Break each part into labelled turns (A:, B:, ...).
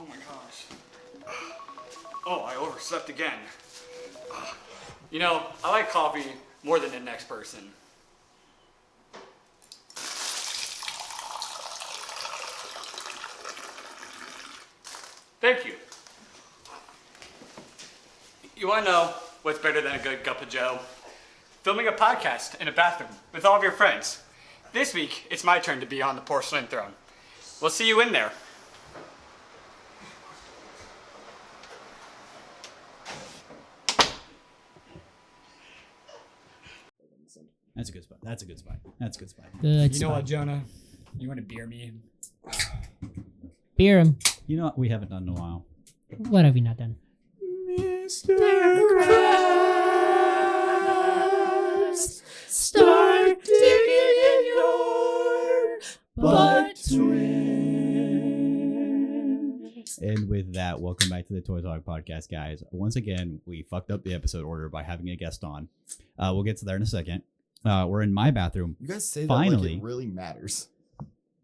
A: Oh my gosh. Oh, I overslept again. You know, I like coffee more than the next person. Thank you. You want to know what's better than a good cup of joe? Filming a podcast in a bathroom with all of your friends. This week, it's my turn to be on the porcelain throne. We'll see you in there.
B: That's a good spot. That's a good spot. That's a good spot.
A: You know what, Jonah? You want to beer me?
C: Beer him.
B: You know what we haven't done in a while?
C: What have we not done?
B: Mr.
C: Krabs, start digging in your butt twin.
B: And with that, welcome back to the Toy Talk Podcast, guys. Once again, we fucked up the episode order by having a guest on. We'll get to that in a second. We're in my bathroom.
D: You guys say
B: Finally.
D: that like it really matters.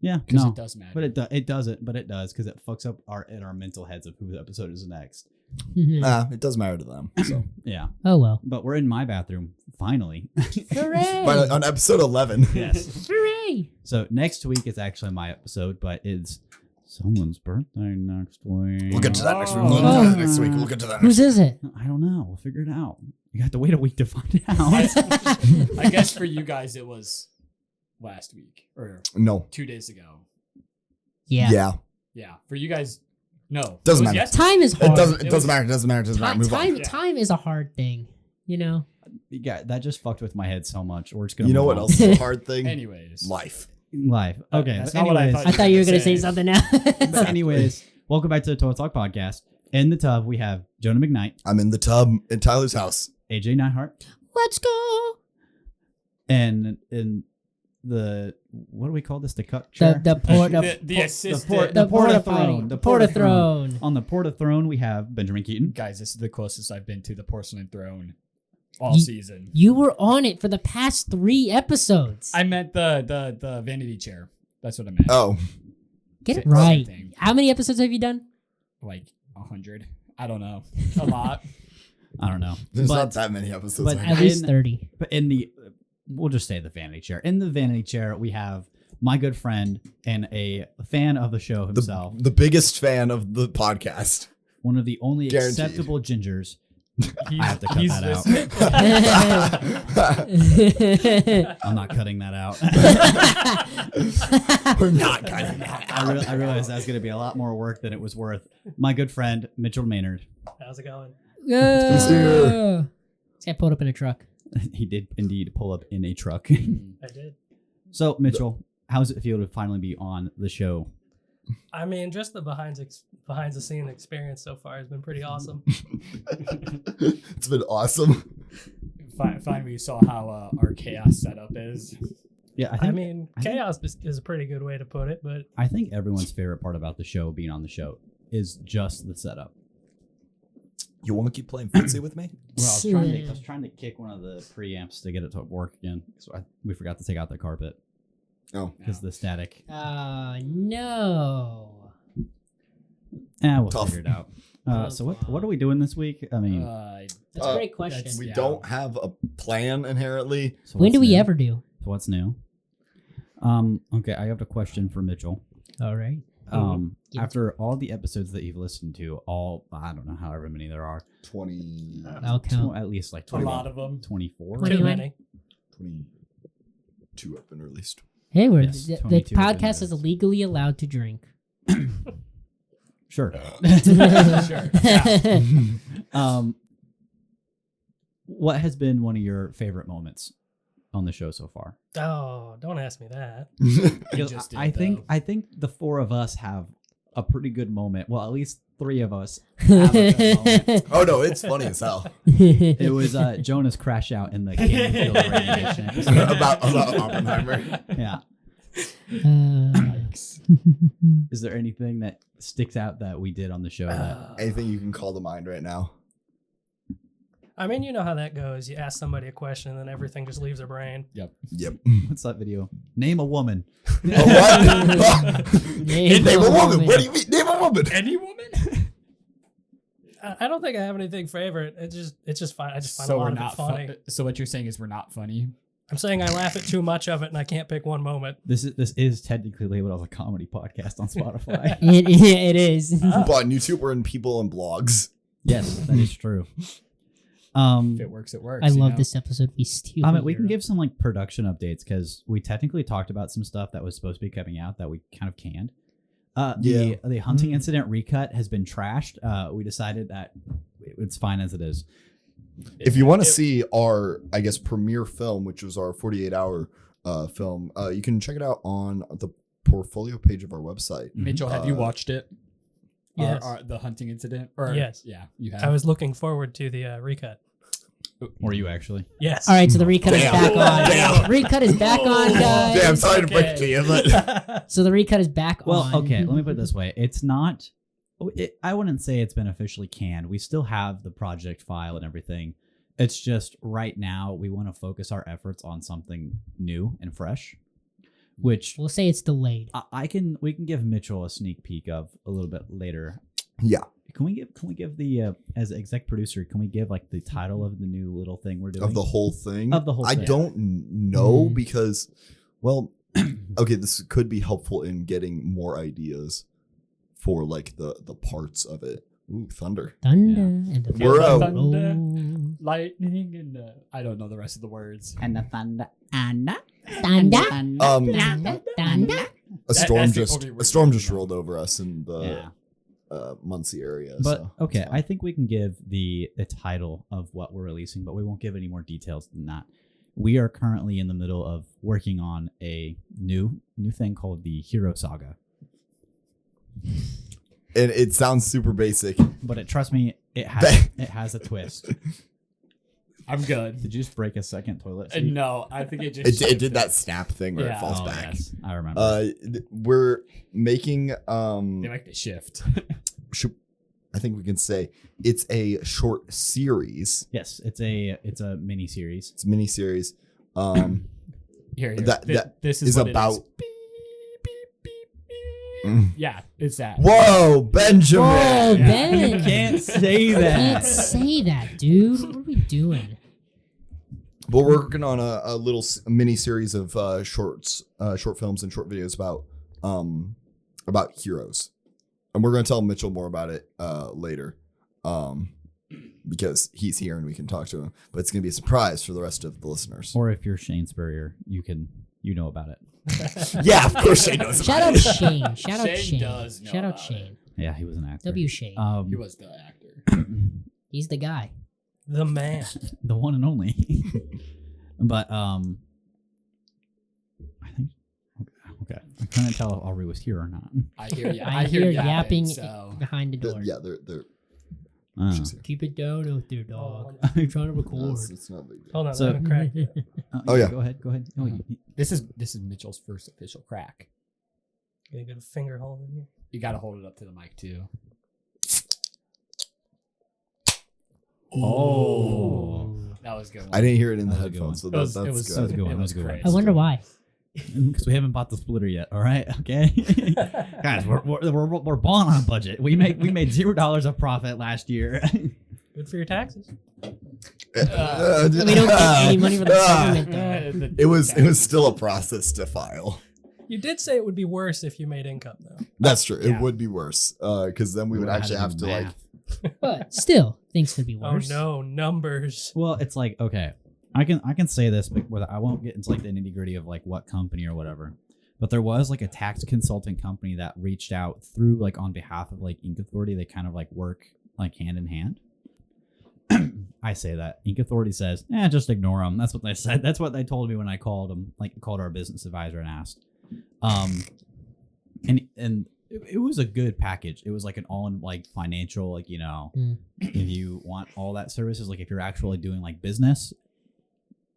B: Yeah,
A: Because
B: no,
A: it does matter.
B: but it doesn't. But it does because it fucks up our mental heads of who the episode is next.
D: It does matter to them. So
B: Yeah,
C: Oh well.
B: but we're in my bathroom finally.
C: Hooray!
D: but on episode 11.
B: Yes.
C: Hooray!
B: So next week is actually my episode, but it's someone's birthday next week.
D: We'll get to that next week.
A: Oh.
D: We'll get to that next week. We'll get to that
C: Whose
D: next
C: is it?
B: I don't know. We'll figure it out. You have to wait a week to find out.
A: I guess for you guys, it was last week or
D: week. No.
A: 2 days ago.
C: Yeah.
D: Yeah.
A: Yeah. For you guys, no.
D: Doesn't
A: It was
D: matter.
A: yesterday.
C: Time is
D: It
C: hard.
D: doesn't. It
A: It
D: doesn't
A: was-
D: matter. It doesn't matter. It doesn't matter. Move on.
C: Time is a hard thing. You know.
B: Yeah, that just fucked with my head so much. We're just gonna.
D: You know
B: move
D: what
B: on.
D: else is a hard thing?
A: Anyways.
D: Life.
B: Life. Okay.
A: That's
B: but
A: not what I
B: anyways,
A: thought
C: I thought you were gonna
A: Say.
C: say something else.
B: but anyways, welcome back to the Total Talk Podcast. In the tub, we have Jonah McKnight,
D: I'm in the tub in Tyler's house.
B: AJ Neihart,
C: Let's go.
B: and in the what do we call this? The cup chair.
C: The port.
A: The assistant.
C: The
B: porta
C: porta
B: throne. The
C: Porta
B: porta
C: throne.
B: On the porta throne, we have Benjamin Keaton.
A: Guys, this is the closest I've been to the porcelain throne all
C: Ye-
A: season.
C: You were on it for the past 3 episodes.
A: I meant the vanity chair. That's what I meant.
D: Oh,
C: Get it
A: Same
C: right.
A: thing.
C: How many episodes have you done?
A: Like 100. I don't know. A lot.
B: I don't know.
D: there's
B: But-
D: not that many episodes.
B: but
D: I
C: At
D: know.
C: least
B: in-
C: 30.
B: But in the, we'll just say the vanity chair. In the vanity chair, we have my good friend and a fan of the show himself,
D: the biggest fan of the podcast.
B: one of the only
D: Guaranteed.
B: acceptable gingers.
A: He's,
B: I have to cut
A: he's
B: that out.
A: this-
B: I'm not cutting that out.
D: We're not cutting that.
B: I realized that's going to be a lot more work than it was worth. My good friend, Mitchell Maynard.
E: How's it going?
D: see
C: This guy pulled up in a truck.
B: He did indeed pull up in a truck.
E: I did.
B: So, Mitchell, how does it feel to finally be on the show?
E: I mean, just the behind the scene experience so far has been pretty awesome.
D: It's been awesome.
A: Finally, you saw how our chaos setup is.
B: Yeah,
E: I mean, chaos is a pretty good way to put it, but
B: I think everyone's favorite part about the show, being on the show, is just the setup.
D: You want to keep playing footsie with me?
B: Well, I was trying to kick one of the preamps to get it to work again. So we forgot to take out the carpet
D: Oh,
B: because the static.
C: No.
B: We'll
D: Tough.
B: figure it out. So what are we doing this week? I mean,
C: That's a great question.
A: that's-
D: we
A: Yeah.
D: don't have a plan inherently.
B: so
C: When
B: what's
C: do we
B: new?
C: ever do?
B: So what's new? Okay, I have a question for Mitchell.
C: All right. Yeah.
B: After all the episodes that you've listened to, I don't know however many there are,
D: 20,
C: I'll count.
B: at least like
A: a
B: 20,
A: lot of them.
B: 24.
C: What do
E: too
C: you
E: many.
D: 22 have been released.
C: Hey,
B: Yes,
C: the
B: 22
C: podcast is
B: minutes.
C: legally allowed to drink.
B: Sure.
A: Sure. Yeah.
B: What has been one of your favorite moments on the show so far?
E: Oh, don't ask me that.
B: Because
A: just did,
B: I think
A: though.
B: I think the 4 of us have a pretty good moment. Well, at least 3 of us have a good moment.
D: Oh no, it's funny as hell.
B: It was Jonah's crash out in the Canyon Field of Radiation episode.
D: about Oppenheimer.
B: Yeah.
C: Uh,
B: Is there anything that sticks out that we did on the show that
D: Anything you can call to mind right now?
E: I mean, you know how that goes. You ask somebody a question, and then everything just leaves their brain.
D: Yep.
B: what's that video? Name a woman.
D: Oh, what?
C: Name
D: Name
C: a
D: a woman.
C: woman.
D: What do you mean? Name a woman.
A: Any woman?
E: I don't think I have anything favorite. It's just fine. I just find a
A: So
E: lot
A: we're
E: of it
A: not
E: funny.
A: So what you're saying is we're not funny.
E: I'm saying I laugh at too much of it and I can't pick one moment.
B: This is technically labeled as a comedy podcast on Spotify.
C: It is.
D: But on YouTube, we're in people and blogs.
B: Yes, that is true.
A: If
B: Um,
A: it works, it works.
C: I
A: you
C: love
A: know?
C: this episode. We steal.
B: I mean, we can give some like production updates because we technically talked about some stuff that was supposed to be coming out that we kind of canned.
D: Yeah.
B: The hunting incident recut has been trashed. We decided that it's fine as it is.
D: If you want to see our, I guess, premiere film, which was our 48-hour film, you can check it out on the portfolio page of our website.
A: Mitchell, have you watched it?
E: Yes.
A: The hunting incident? Or,
E: Yes.
A: Yeah, you have.
E: I was looking forward to the recut.
B: Were you actually?
E: Yes.
C: All right, so the recut is
D: Damn.
C: back on.
D: Damn.
C: Recut is back on, guys.
D: Damn, sorry to break it to you, but
C: So the recut is back
B: Well,
C: on.
B: okay. Let me put it this way: it's not. I wouldn't say it's been officially canned. We still have the project file and everything. It's just right now we want to focus our efforts on something new and fresh, which
C: We'll say it's delayed.
B: we can give Mitchell a sneak peek of a little bit later.
D: yeah.
B: Can we give the as exec producer? Can we give like the title of the new little thing we're doing?
D: Of the whole thing.
B: Of the whole
D: I
B: thing.
D: don't know
C: Mm.
D: because, well, okay, this could be helpful in getting more ideas for like the parts of it. Ooh, thunder.
C: Thunder and the
D: We're out.
A: Thunder,
C: roll.
A: lightning, and I don't know the rest of the words.
B: and the thunder and
C: Thunder.
D: Um,
C: Thunder.
D: a storm
A: that's the only word
D: a storm
A: I
D: just
A: know.
D: rolled over us in the
B: yeah.
D: Muncie area.
B: But
D: so
B: okay,
D: it's fine.
B: I think we can give the title of what we're releasing, but we won't give any more details than that. We are currently in the middle of working on a new thing called the Hero Saga.
D: And it sounds super basic.
B: But trust me, it has a twist.
A: I'm good.
B: Did you just break a second toilet seat?
A: No, I think it just.
D: It did that snap thing where
A: Yeah.
D: it falls
B: Oh,
D: back.
B: yes, I remember.
D: We're making
A: They like the shift.
D: I think we can say it's a short series.
B: Yes, it's a mini series.
D: It's a mini series.
A: Here.
D: That
A: this
D: is
A: what it
D: about.
A: Beep, beep, beep, beep.
D: Mm.
A: Yeah, it's that.
D: Whoa, Benjamin!
C: Whoa,
A: Yeah.
C: Ben.
B: You can't say
C: Can't
B: that.
C: say that, dude. What are we doing?
D: We're working on a little mini series of short films and short videos about heroes, and we're going to tell Mitchell more about it later, because he's here and we can talk to him. But it's going to be a surprise for the rest of the listeners.
B: Or if you're Shane Spurrier, you know about it.
D: Yeah, of course Shane knows.
C: Shout
D: about
C: out
D: it.
C: Shane. Shout out
A: Shane
C: Shane.
A: does know
C: Shout out
A: about
C: Shane.
B: Yeah, he was an actor.
C: W Shane.
A: He was the actor.
C: He's the guy.
E: The man.
B: the one and only. But I think okay. I'm trying to tell if Aubrey was here or not.
A: I hear you.
C: I hear yapping
A: So.
C: behind the door.
D: Yeah, they're.
B: Uh,
D: She's here.
C: Keep it down out there, dog.
E: Oh,
C: I'm trying to
D: No,
C: record.
D: it's not a big deal.
E: Hold on,
B: So-
E: I haven't cracked yet.
D: Oh, yeah.
B: Go ahead. Oh,
A: This is Mitchell's first official crack.
E: Get a good finger hold in here.
A: You got to hold it up to the mic too.
B: Oh.
A: That was a good. One.
D: I didn't hear it in the
B: That was a good
D: headphones, so
A: It was-
D: that's
A: it was-
D: good.
B: that was a good one.
A: It
B: That was a good one.
A: great.
C: I wonder why.
B: Because we haven't bought the splitter yet. All right, okay, guys, we're balling on a budget. We made $0 of profit last year.
E: Good for your taxes.
C: We don't get any money from the government, though.
D: It was still a process to file.
E: You did say it would be worse if you made income, though.
D: That's true.
A: Yeah.
D: It would be worse because then we would
B: would've
D: actually
B: had
D: have to
B: do
D: like.
B: math.
C: But still, things could be worse.
E: Oh no, numbers.
B: Well, it's like okay, I can say this, but I won't get into like the nitty gritty of like what company or whatever. But there was like a tax consulting company that reached out through like on behalf of like Inc Authority. They kind of like work like hand in hand. I say that Inc Authority says, just ignore them. That's what they said. That's what they told me when I called them, like called our business advisor and asked. And it was a good package. It was like an all-in like financial, like, you know, if you want all that services, like if you're actually doing like business,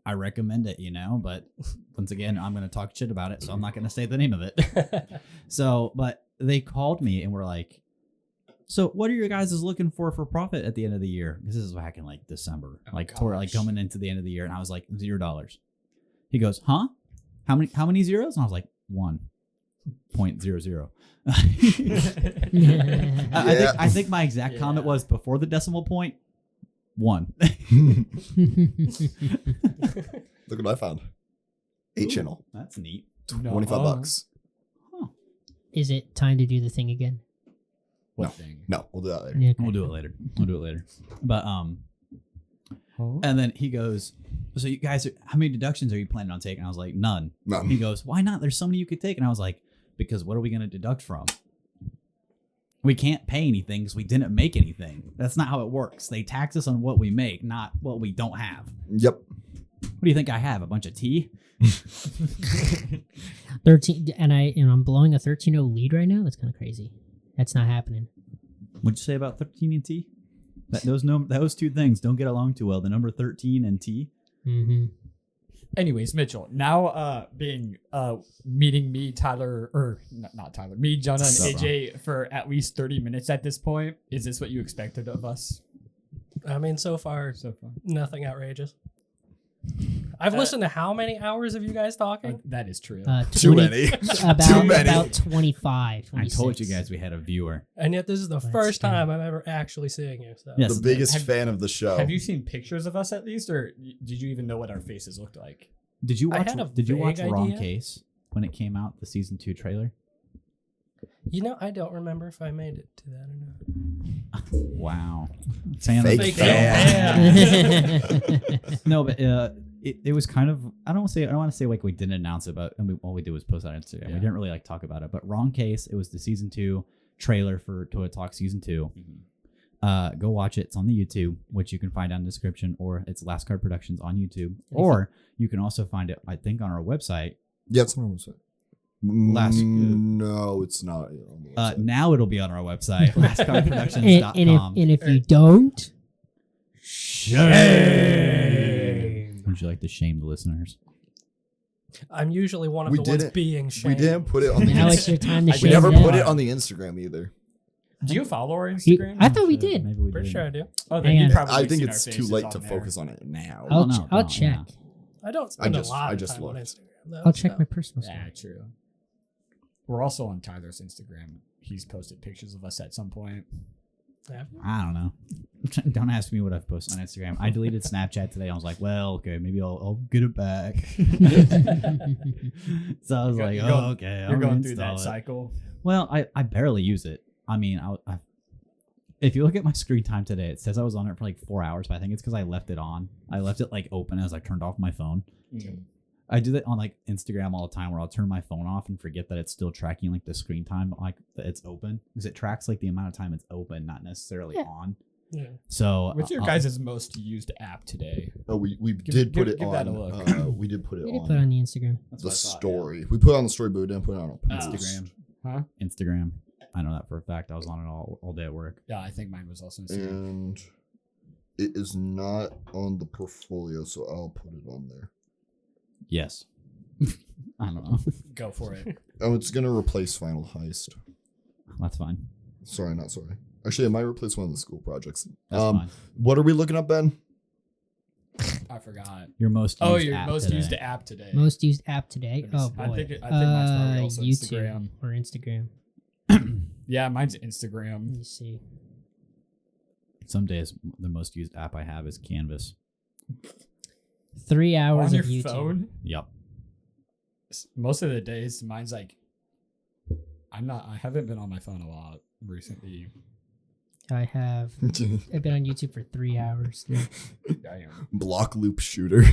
B: I recommend it, you know, but once again, I'm going to talk shit about it. So I'm not going to say the name of it. So, but they called me and were like, so what are your guys looking for profit at the end of the year? This is back in like December, like toward like coming into the end of the year. And I was like, $0. He goes, huh? How many zeros? And I was like, 1. 0.00.
D: Yeah.
B: I think my exact comment was before the decimal point, 1.
D: Look what I found. 8 channel.
B: That's neat.
D: 25 bucks.
C: Is it time to do the thing again?
D: No.
F: thing?
D: No, we'll do that later.
C: Yeah, okay.
B: We'll do it later. But and then he goes, so you guys, how many deductions are you planning on taking? I was like, none.
D: None.
B: He goes, why not? There's so many you could take. And I was like, because what are we going to deduct from? We can't pay anything because we didn't make anything. That's not how it works. They tax us on what we make, not what we don't have.
D: Yep.
B: What do you think I have? A bunch of tea?
C: 13, and I'm blowing a 13-0 lead right now. That's kind of crazy. That's not happening.
B: What'd you say about 13 and tea? Those two things don't get along too well. The number 13 and tea.
C: Mm-hmm.
F: Anyways, Mitchell, now meeting me, Tyler, or not Tyler, me, Jonah, and
B: So
F: AJ for at least 30 minutes at this point. Is this what you expected of us?
E: I mean, so far, nothing outrageous. I've listened to how many hours of you guys talking?
F: That is true.
D: Too many. Too many.
C: About 25.
B: I told you
C: 26.
B: guys we had a viewer.
E: And yet this is the
C: That's
E: first
C: true.
E: time I'm ever actually seeing you. So.
B: Yes.
D: The biggest
F: Have-
D: fan of the show.
F: Have you seen pictures of us at least, or did you even know what our faces looked like?
B: Did you
E: I
B: watch?
E: had a
B: Did you watch
E: vague
B: Wrong
E: idea.
B: Case when it came out? The season 2 trailer.
E: You know, I don't remember if I made it to that or not.
B: Wow. Fan
D: Fake
B: of the
D: fan.
B: No, but it was kind of I don't want to say like we didn't announce it, but all we did was post it on Instagram. We didn't really like talk about it. But Wrong Case, it was the season 2 trailer for Toy Talk season 2. Go watch it. It's on the YouTube, which you can find down in the description, or it's Last Card Productions on YouTube, or you can also find it, I think, on our website.
D: Yeah, it's on our website. No, it's not on the website.
B: Now it'll be on our website,
C: and,
B: lastcardproductions.com.
C: if you don't,
B: Shame. Would you like to shame the listeners?
E: I'm usually one of
D: We
E: the ones
D: didn't-
E: being
D: we
E: shamed.
D: didn't put it on the
C: now it's your time to
D: We
C: shame
D: never
C: them.
D: put it on the Instagram either.
F: Do you follow our
C: You-
F: Instagram?
C: I thought we did.
B: Maybe we
E: Pretty
B: did.
E: sure I do.
F: Oh, then
C: Hang
F: you
C: on.
F: probably
D: I think
F: seen
D: it's
F: our
D: too
F: faces
D: late
F: on
D: to
F: there.
D: focus on it now.
C: I'll,
B: no,
C: I'll
B: no,
C: check.
B: yeah.
E: I don't spend
D: just-
E: a lot
D: I
E: of
D: just
E: time on
D: looked.
E: Instagram. Though,
C: I'll check
E: so.
C: my personal stuff.
F: Yeah, true. We're also on Tyler's Instagram. He's posted pictures of us at some point.
B: I don't know. Don't ask me what I've posted on Instagram. I deleted Snapchat today. I was like, well, okay, maybe I'll get it back. So I was like,
F: You're going-
B: okay.
F: You're
B: I'll
F: going through
B: reinstall
F: that
B: it.
F: cycle.
B: Well, I barely use it. I mean, if you look at my screen time today, it says I was on it for like 4 hours, but I think it's because I left it on. I left it like open as I turned off my phone. I do that on like Instagram all the time where I'll turn my phone off and forget that it's still tracking like the screen time, like that it's open, because it tracks like the amount of time it's open, not necessarily on.
E: Yeah.
B: So
F: What's your guys' most used app today?
D: Oh, we did put it
F: give
D: on.
F: that a look.
D: We did put it
C: We did
D: on
C: put it on the Instagram.
D: the story. We put it on the story, but we didn't put it on our post.
B: Instagram?
F: Huh?
B: Instagram. I know that for a fact. I was on it all day at work.
F: Yeah, I think mine was also Instagram.
D: And it is not on the portfolio, so I'll put it on there.
B: Yes. I don't know.
F: Go for it.
D: Oh, it's gonna replace Final Heist.
B: That's fine.
D: Sorry, not sorry. Actually, it might replace one of the school projects.
B: That's fine.
D: What are we looking up, Ben?
F: I forgot.
B: Your most
F: Oh,
B: used
F: your
B: app
F: most
B: today.
F: used app today.
C: Most used app today.
F: Let me
C: Oh
F: see.
C: boy.
F: I think mine's probably also
C: YouTube
F: Instagram.
C: or Instagram.
F: Yeah, mine's Instagram.
C: Let me see.
B: Some days the most used app I have is Canvas.
C: 3 hours
F: On your
C: of YouTube.
F: phone?
B: Yep.
F: Most of the days, mine's like, I haven't been on my phone a lot recently.
C: I've been on YouTube for 3 hours.
F: Damn.
D: Block loop shooter.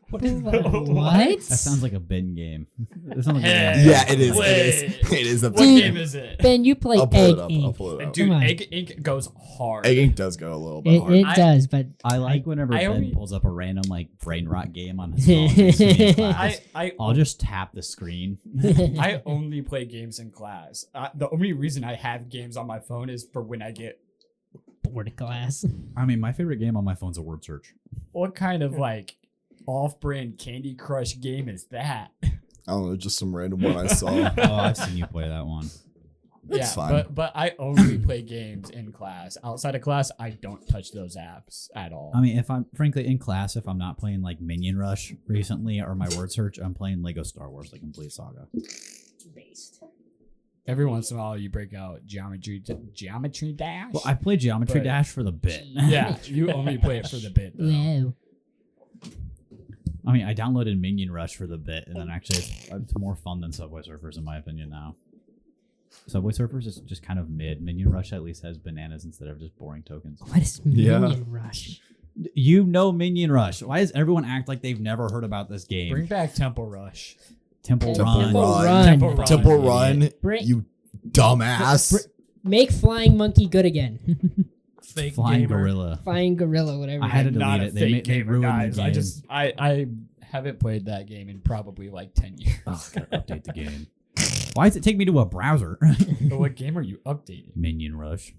C: What is that?
F: What?
C: What?
B: That sounds like a bin game. That sounds like
F: Hey.
D: Yeah, it is.
F: Wait.
D: It is. It is a
F: What
C: Dude.
F: game is it?
C: Ben, you play
D: I'll pull
C: Egg
D: it up. I'll
C: Inc.
D: pull it up.
F: Dude,
C: Come on.
F: Egg Inc. goes hard.
D: Egg Ink does go a little bit
C: It,
D: hard.
C: it
F: I-
C: does, but
B: I like whenever
F: I
B: Ben
F: only-
B: pulls up a random like brain rot game on his phone. and sees me in class. I'll just tap the screen.
F: I only play games in class. The only reason I have games on my phone is for when I get.
C: board class.
B: I mean, my favorite game on my phone's a word search.
F: What kind of like off-brand Candy Crush game is that?
D: I don't know, just some random one I saw.
B: Oh, I've seen you play that one.
D: It's fine.
F: but I only play games in class. Outside of class, I don't touch those apps at all.
B: I mean, if I'm frankly in class, if I'm not playing like Minion Rush recently or my word search, I'm playing Lego Star Wars: The Complete Saga.
C: based.
F: Every once in a while, you break out Geometry Dash.
B: Well, I played Geometry
F: But-
B: Dash for the bit.
F: Yeah, you only play it for the bit. Though.
C: Wow.
B: I mean, I downloaded Minion Rush for the bit, and then actually it's more fun than Subway Surfers in my opinion now. Subway Surfers is just kind of mid. Minion Rush at least has bananas instead of just boring tokens.
C: What is
D: Yeah.
C: Minion Rush?
B: You know Minion Rush. Why does everyone act like they've never heard about this game?
F: Bring back Temple Rush.
B: Temple
C: Temple
B: Run.
C: Run.
F: Temple Run.
D: Temple Run,
C: Bring-
D: you dumbass.
C: Make Flying Monkey good again.
E: Fake
B: Flying
E: gamer.
B: Gorilla.
C: Flying Gorilla, whatever.
B: I had to
F: Not
B: delete
F: a
B: it. They
F: fake
B: made- they
F: gamer,
B: ruined the
F: guys.
B: game.
F: I haven't played that game in probably like 10 years.
B: Oh, I gotta update the game. Why does it take me to a browser?
F: But what game are you updating?
B: Minion Rush.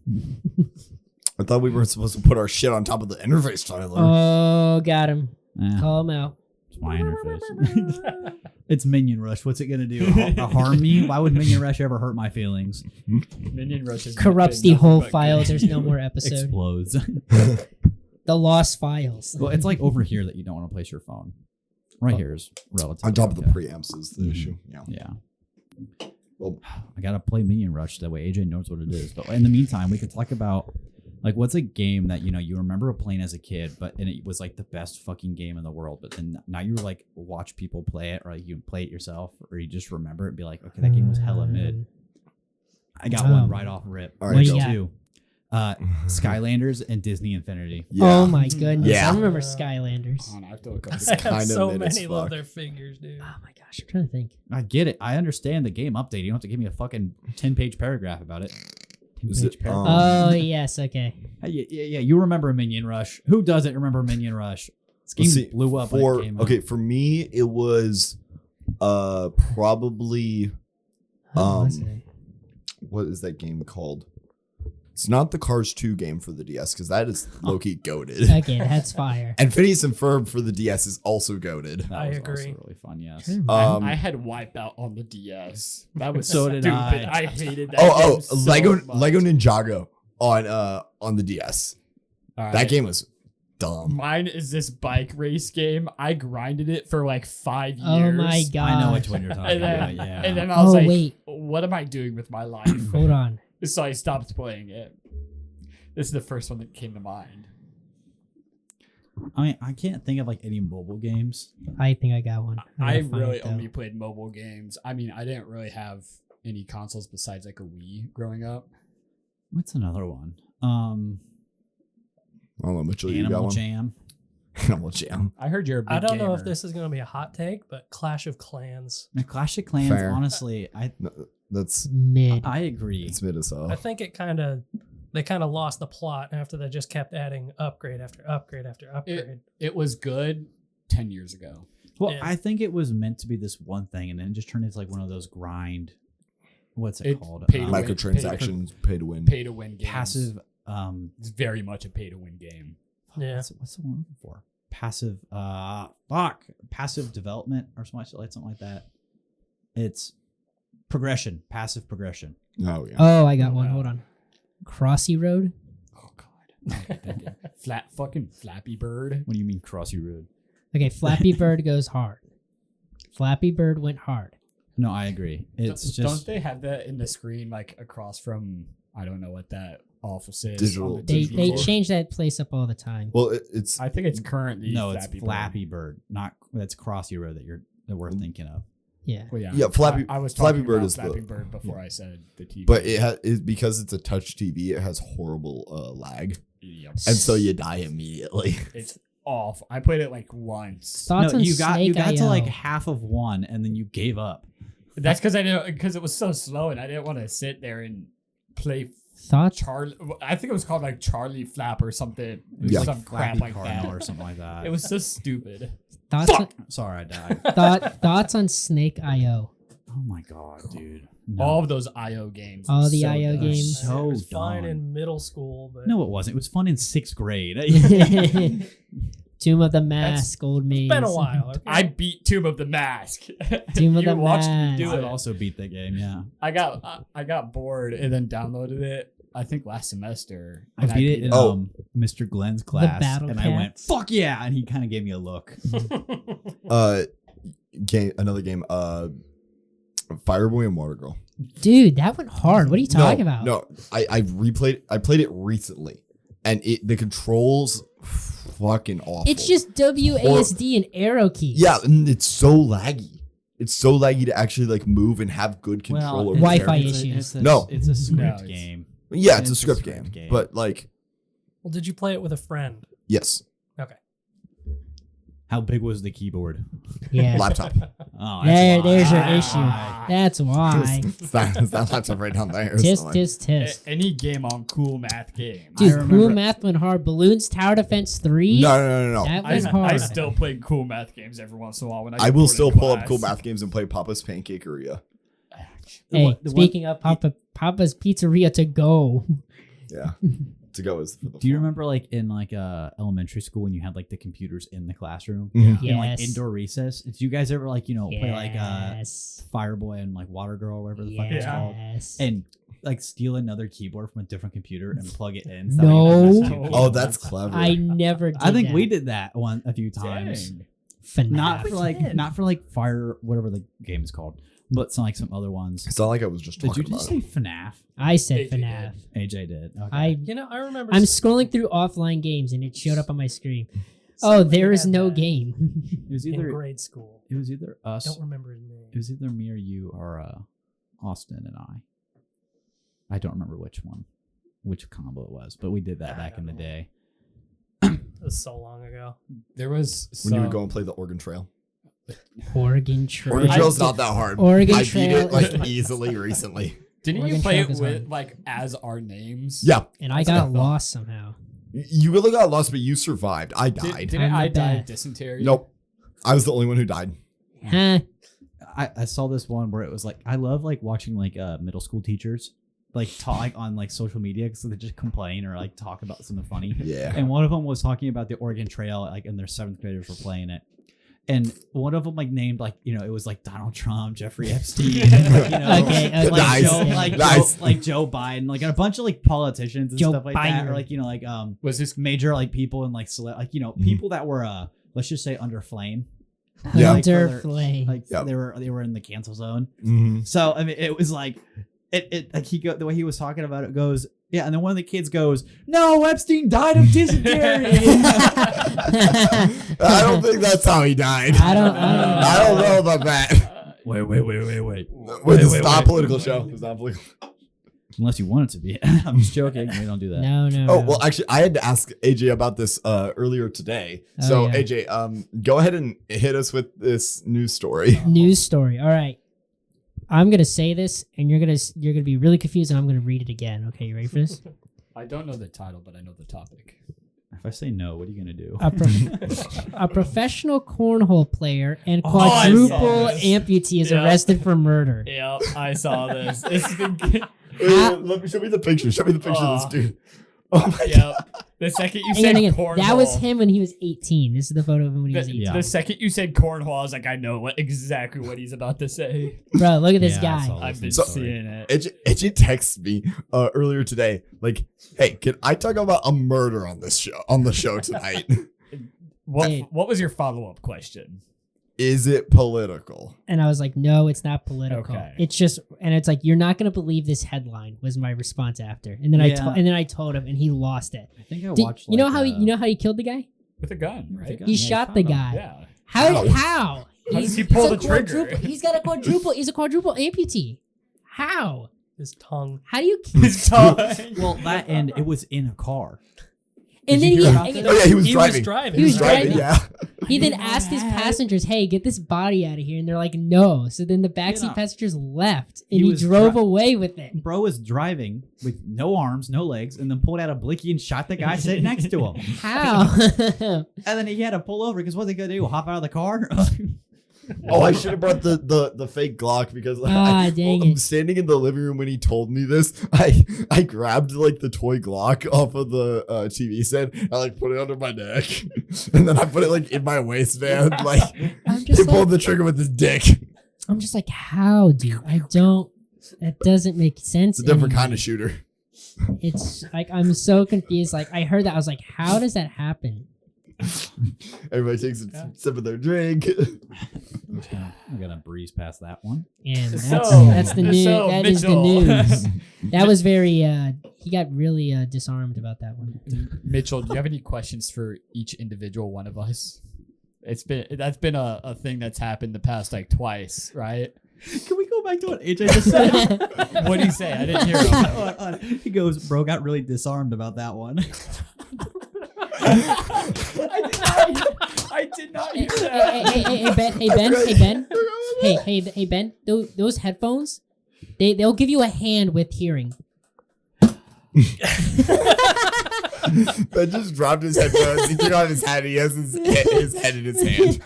D: I thought we were supposed to put our shit on top of the interface, Tyler.
C: Oh, got him.
B: Eh,
C: Call him out.
B: it's my interface. It's Minion Rush. What's it gonna do? Harm me? Why would Minion Rush ever hurt my feelings?
F: Minion Rush is
C: Corrupts the whole file. There's no more episode.
B: Explodes.
C: The lost files.
B: Well, it's like over here that you don't want to place your phone. Right here is relative.
D: On top of the
B: okay.
D: preamps is the
B: Mhm.
D: issue. Yeah.
B: Yeah.
D: Well,
B: I gotta play Minion Rush that way AJ knows what it is. But in the meantime, we could talk about like what's a game that you remember playing as a kid, and it was like the best fucking game in the world. But then now you like watch people play it, or like you play it yourself, or you just remember it and be like, okay, that game was hella mid. I got one right off rip.
D: All
C: What
D: right,
C: do
D: go.
C: you got?
B: Two. Skylanders and Disney Infinity.
D: Yeah.
C: Oh my goodness.
D: Yeah.
C: I remember Skylanders.
F: I have to look up.
D: It's
E: I have
D: kinda
E: so
D: mid as
E: many of
D: fuck.
E: their figures, dude.
C: Oh my gosh. I'm trying to think.
B: I get it. I understand the game update. You don't have to give me a fucking 10-page paragraph about it.
D: Is it,
B: 10-page paragraph.
C: Oh, yes. Okay.
B: Yeah. You remember Minion Rush. Who doesn't remember Minion Rush? This game
D: Let's see,
B: blew up when it came out.
D: for me it was probably
C: Oh, what's it?
D: what is that game called? It's not the Cars 2 game for the DS because that is low-key goated.
C: Okay, that's fire.
D: And Phineas and Ferb for the DS is also goated.
B: That
E: I
B: was
E: agree.
B: also really fun, yes.
F: I had Wipeout on the DS. That was
B: So did
F: stupid.
B: I.
F: I hated that.
D: Oh,
F: game so
D: Lego
F: much.
D: Ninjago on the DS.
F: All
D: That
F: right.
D: game was dumb.
F: Mine is this bike race game. I grinded it for like 5 years.
C: Oh my god.
B: I know which one you're talking
F: And then,
B: about. Yeah.
F: and then I was
C: Oh,
F: like,
C: wait.
F: what am I doing with my life?
C: Hold on.
F: So I stopped playing it. This is the first one that came to mind.
B: I mean, I can't think of like any mobile games.
C: I think I got one.
F: I
C: gotta find
F: really
C: it, though.
F: only played mobile games. I mean, I didn't really have any consoles besides like a Wii growing up.
B: What's another one?
D: I don't know, Mitchell, you got
B: Animal
D: one?
B: Jam.
D: Animal Jam.
F: I heard you're a big
E: I don't know if
F: gamer.
E: this is going to be a hot take, but Clash of Clans.
B: Now, Clash of Clans.
D: Fair.
B: Honestly,
D: No, that's
C: Mid.
B: I agree.
D: it's mid as hell.
E: I think they kind of lost the plot after they just kept adding upgrade after upgrade after upgrade.
F: It was good 10 years ago.
B: Well,
E: Yeah.
B: I think it was meant to be this one thing, and then it just turned into like one of those grind. What's it
F: It
B: called?
F: pay to win.
D: Microtransactions, pay to win.
F: Pay to win games.
B: Passive.
F: It's very much a pay to win game.
E: Yeah.
B: What's the one I'm looking for? Passive. Passive development or something like that. It's progression. Passive progression.
D: Oh yeah.
C: Oh, I got one.
F: Wow.
C: Hold on. Crossy Road.
F: Oh god. Okay, thank you. Fucking Flappy Bird.
B: What do you mean Crossy Road?
C: Okay, Flappy Bird goes hard. Flappy Bird went hard.
B: No, I agree. It's just
F: Don't they have that in the screen like across from I don't know what that office is.
D: Digital-
F: on the
C: They
F: digital floor?
C: change that place up all the time.
D: Well, it's
F: I think it's currently
B: no, it's
F: Flappy Bird.
B: Flappy Bird, not that's Crossy Road that we're thinking of.
C: Yeah.
F: Well, yeah,
D: Yeah, Flappy-
F: I was
D: Flappy
F: talking
D: Bird
F: about
D: is the-
F: Flappy Bird before I said the TV.
D: but because it's a touch TV, it has horrible lag,
F: Yep.
D: and so you die immediately.
F: It's off. I played it like once.
C: Thoughts
B: No,
C: on
B: you got
C: Snake
B: to like
C: IO?
B: half of one, and then you gave up.
F: That's because it was so slow, and I didn't want to sit there and play
C: Thoughts?
F: Charlie. I think it was called like Charlie Flap or something. It was
D: Yeah.
F: some crap
B: Flappy
F: like
B: Cardinal
F: that.
B: or something like that.
F: It was so stupid.
C: Thoughts? On,
B: Sorry, I died.
C: thoughts on Snake IO?
B: Oh my god, dude. No.
F: All of those IO games.
C: All
F: were
C: the
F: so
C: IO
F: dumb.
C: games.
E: I mean,
B: so
E: it was fine
B: dumb.
E: in middle school, but
B: No, it wasn't. It was fun in 6th grade.
C: Tomb of the Mask, Old Maze.
E: it's been a while. Okay?
F: I beat Tomb of the Mask.
C: Tomb of
F: You
C: the
F: watched me
C: Mask.
F: do
B: I
F: it.
B: also beat that game. Yeah,
F: I got bored and then downloaded it. I think last semester.
B: I
F: and
B: beat it in
D: Oh.
B: Mr. Glenn's class,
C: Battle
B: and I went,
C: Cats?
B: "Fuck yeah!" And he kind of gave me a look.
D: Another game. Fireboy and Water Girl.
C: Dude, that went hard. What are you talking about?
D: No, I played it recently, and the controls fucking awful.
C: It's just WASD and arrow keys.
D: Yeah, and it's so laggy. It's so laggy to actually like move and have good control over
C: Wi-Fi
D: characters.
C: issues.
B: It's a script
F: No,
B: game.
D: Yeah, it's a script game. But like,
E: Well, did you play it with a friend?
D: yes,
E: Okay.
B: How big was the keyboard?
C: Yeah.
D: laptop.
B: Oh,
C: There's your issue. That's why.
D: It's that laptop right down there.
C: Tisk,
D: so, like-
C: tisk, tisk.
F: Any game on Cool Math Game.
C: Dude,
B: remember-
C: cool math went hard. Balloons Tower Defense 3.
D: No.
C: That
F: I,
C: went hard.
F: I still play Cool Math Games every once in a while when I
D: I
F: get
D: will
F: bored
D: still
F: in
D: pull up
F: class.
D: cool math games and play Papa's Pancakeria.
C: Hey,
B: The one-
C: speaking of Papa's Pizzeria to go.
D: Yeah, to go is for the.
B: Do you remember like in like elementary school when you had like the computers in the classroom
D: Mhm.
B: in like
C: Yes.
B: indoor recess? Did you guys ever like play like
C: Yes.
B: Fireboy and like Water Girl or whatever the fuck it's called,
C: Yes.
B: and like steal another keyboard from a different computer and plug it in?
C: No.
D: Oh, that's clever.
C: I never did
B: I think
C: that.
B: we did that a few times.
F: Dang.
C: FNAF.
B: Not for like Fire, whatever the game is called, but some other ones.
D: It's not like I was just
B: Did
D: talking
B: you
D: about
B: just
D: it.
B: say FNAF?
C: I said
F: AJ did.
C: FNAF.
B: AJ did. Okay.
C: I
E: I remember.
C: I'm scrolling through offline games and it showed up on my screen. Oh,
E: somebody
C: there is
E: had
C: no
E: that
C: game.
B: it was
E: in
B: either
E: grade school.
B: it was either us.
E: Don't remember his name.
B: It was either me or you or Austin and I. I don't remember which combo it was, but we did that back in the day.
E: It was so long ago.
F: There was
D: When you would
F: some-
D: go and play the Oregon Trail.
C: Oregon Trail.
D: Oregon
F: I
D: Trail's
F: did-
D: not that hard.
C: Oregon
D: I beat
C: Trail
D: it like
C: is-
D: easily recently.
F: Didn't
C: Oregon
F: you play
C: Trail
F: it
C: is
F: with
C: hard.
F: like as our names?
D: Yeah,
C: And I got lost somehow.
D: you really got lost, but you survived. I
F: Did,
D: died.
F: didn't
C: I'm
F: I
C: the
F: die of
C: best.
F: dysentery?
D: Nope, I was the only one who died.
C: Huh?
B: I saw this one where it was like I love like watching like middle school teachers like talk on like social media because they just complain or like talk about something funny.
D: Yeah.
B: And one of them was talking about the Oregon Trail, like, and their seventh graders were playing it. And one of them like named like it was like Donald Trump, Jeffrey Epstein,
C: Okay,
B: like
D: Nice.
B: Joe, like
D: Nice.
B: Joe, like Joe Biden, like a bunch of like politicians and
C: Joe
B: stuff like that,
C: Biden.
B: or like
F: Was this
B: major like people and like people that were let's just say under flame,
D: Yeah.
B: Like,
C: Hunter
B: for their-
C: Flame.
B: like
D: Yep.
B: they were in the cancel zone.
D: Mm-hmm.
B: So I mean, it was like it like the way he was talking about it goes, yeah, and then one of the kids goes, "No, Epstein died of dysentery."
D: I don't think that's how he died.
C: I don't
D: I don't know about that.
B: Wait.
D: It's not a political show. It's not political.
B: Unless you want it to be. I'm just joking. We don't do that.
C: No.
D: Oh well, actually, I had to ask AJ about this earlier today.
C: Oh,
D: So
C: yeah.
D: AJ, go ahead and hit us with this news story.
C: News story. All right. I'm gonna say this, and you're gonna be really confused, and I'm gonna read it again. Okay, you ready for this?
F: I don't know the title, but I know the topic.
B: If I say no, what are you gonna do?
C: A professional cornhole player and
F: Oh, I saw
C: quadruple
F: this.
C: amputee is
F: Yeah.
C: arrested for murder.
F: Yep, I saw this. It's been
D: Let me show me the picture. Show me the picture of this dude. Oh my god.
F: Yep. The second you
C: Hang on,
F: said
C: hang on.
F: cornhole,
C: That was him when he was 18. This is the photo of him when he was 18.
F: The second you said cornhole, I was like, I know exactly what he's about to say.
C: Bro, look at this
B: Yeah, I
C: guy.
B: saw
F: I've been
B: So-
F: seeing it.
D: AJ texted me earlier today, like, "Hey, can I talk about a murder on this show on the show tonight?
C: Dude.
F: What was your follow up question?
D: Is it political?"
C: And I was like, no, it's not political.
F: Okay.
C: It's just, and it's like, you're not going to believe this headline was my response after. And then
B: Yeah.
C: I told him and he lost it.
B: I think I
C: Did-
B: watched.
C: you know
B: like,
C: how he killed the guy?
F: With a gun,
B: With a
F: right?
B: gun.
C: He
B: Yeah,
C: shot the
B: found him.
C: guy.
F: Yeah.
C: How?
F: How does he pull
C: he's
F: the
C: a
F: trigger?
C: quadruple- He's got a quadruple. He's a quadruple amputee. How?
E: His tongue.
C: How do you?
F: His tongue.
B: Well, that and it was in a car.
C: And
B: Did
C: then
B: you hear about
C: he,
B: this?
D: Oh yeah, he was
E: He
D: driving.
E: was driving.
C: He was
D: driving.
C: driving.
D: Yeah.
C: he then asked his passengers, "Hey, get this body out of here," and they're like, "No." So then the backseat
B: Yeah.
C: passengers left,
B: He
C: and he
B: was
C: drove
B: dri-
C: away with it.
B: Bro was driving with no arms, no legs, and then pulled out a blicky and shot the guy sitting next to him.
C: How?
B: And then he had to pull over because what they gonna do? Hop out of the car?
D: Oh, I should have brought the fake Glock because
C: Ah, dang
D: I'm
C: it.
D: standing in the living room when he told me this. I grabbed like the toy Glock off of the TV set. I like put it under my neck, and then I put it like in my waistband. Like
C: I'm
D: he
C: just
D: pulled
C: like,
D: the trigger with his dick.
C: I'm just like, how, dude? I don't. That doesn't make sense.
D: It's a different
C: anymore.
D: kind of shooter.
C: It's like I'm so confused. Like I heard that, I was like, how does that happen?
D: Everybody takes a sip of their drink.
B: I'm gonna breeze past that one.
C: And that's
F: So-
C: that's the news.
F: so,
C: That is the
F: Mitchell.
C: news. That was very. He got really disarmed about that one.
F: Mitchell, do you have any questions for each individual one of us? That's been a thing that's happened the past like twice, right?
B: Can we go back to what AJ just said?
F: What did he say? I didn't hear him.
B: He goes, bro got really disarmed about that one.
F: I did not hear
C: Hey, Ben. Hey, Ben. Those headphones, they'll give you a hand with hearing.
D: Ben just dropped his headphones. He took off his hat. He has his head in his hand.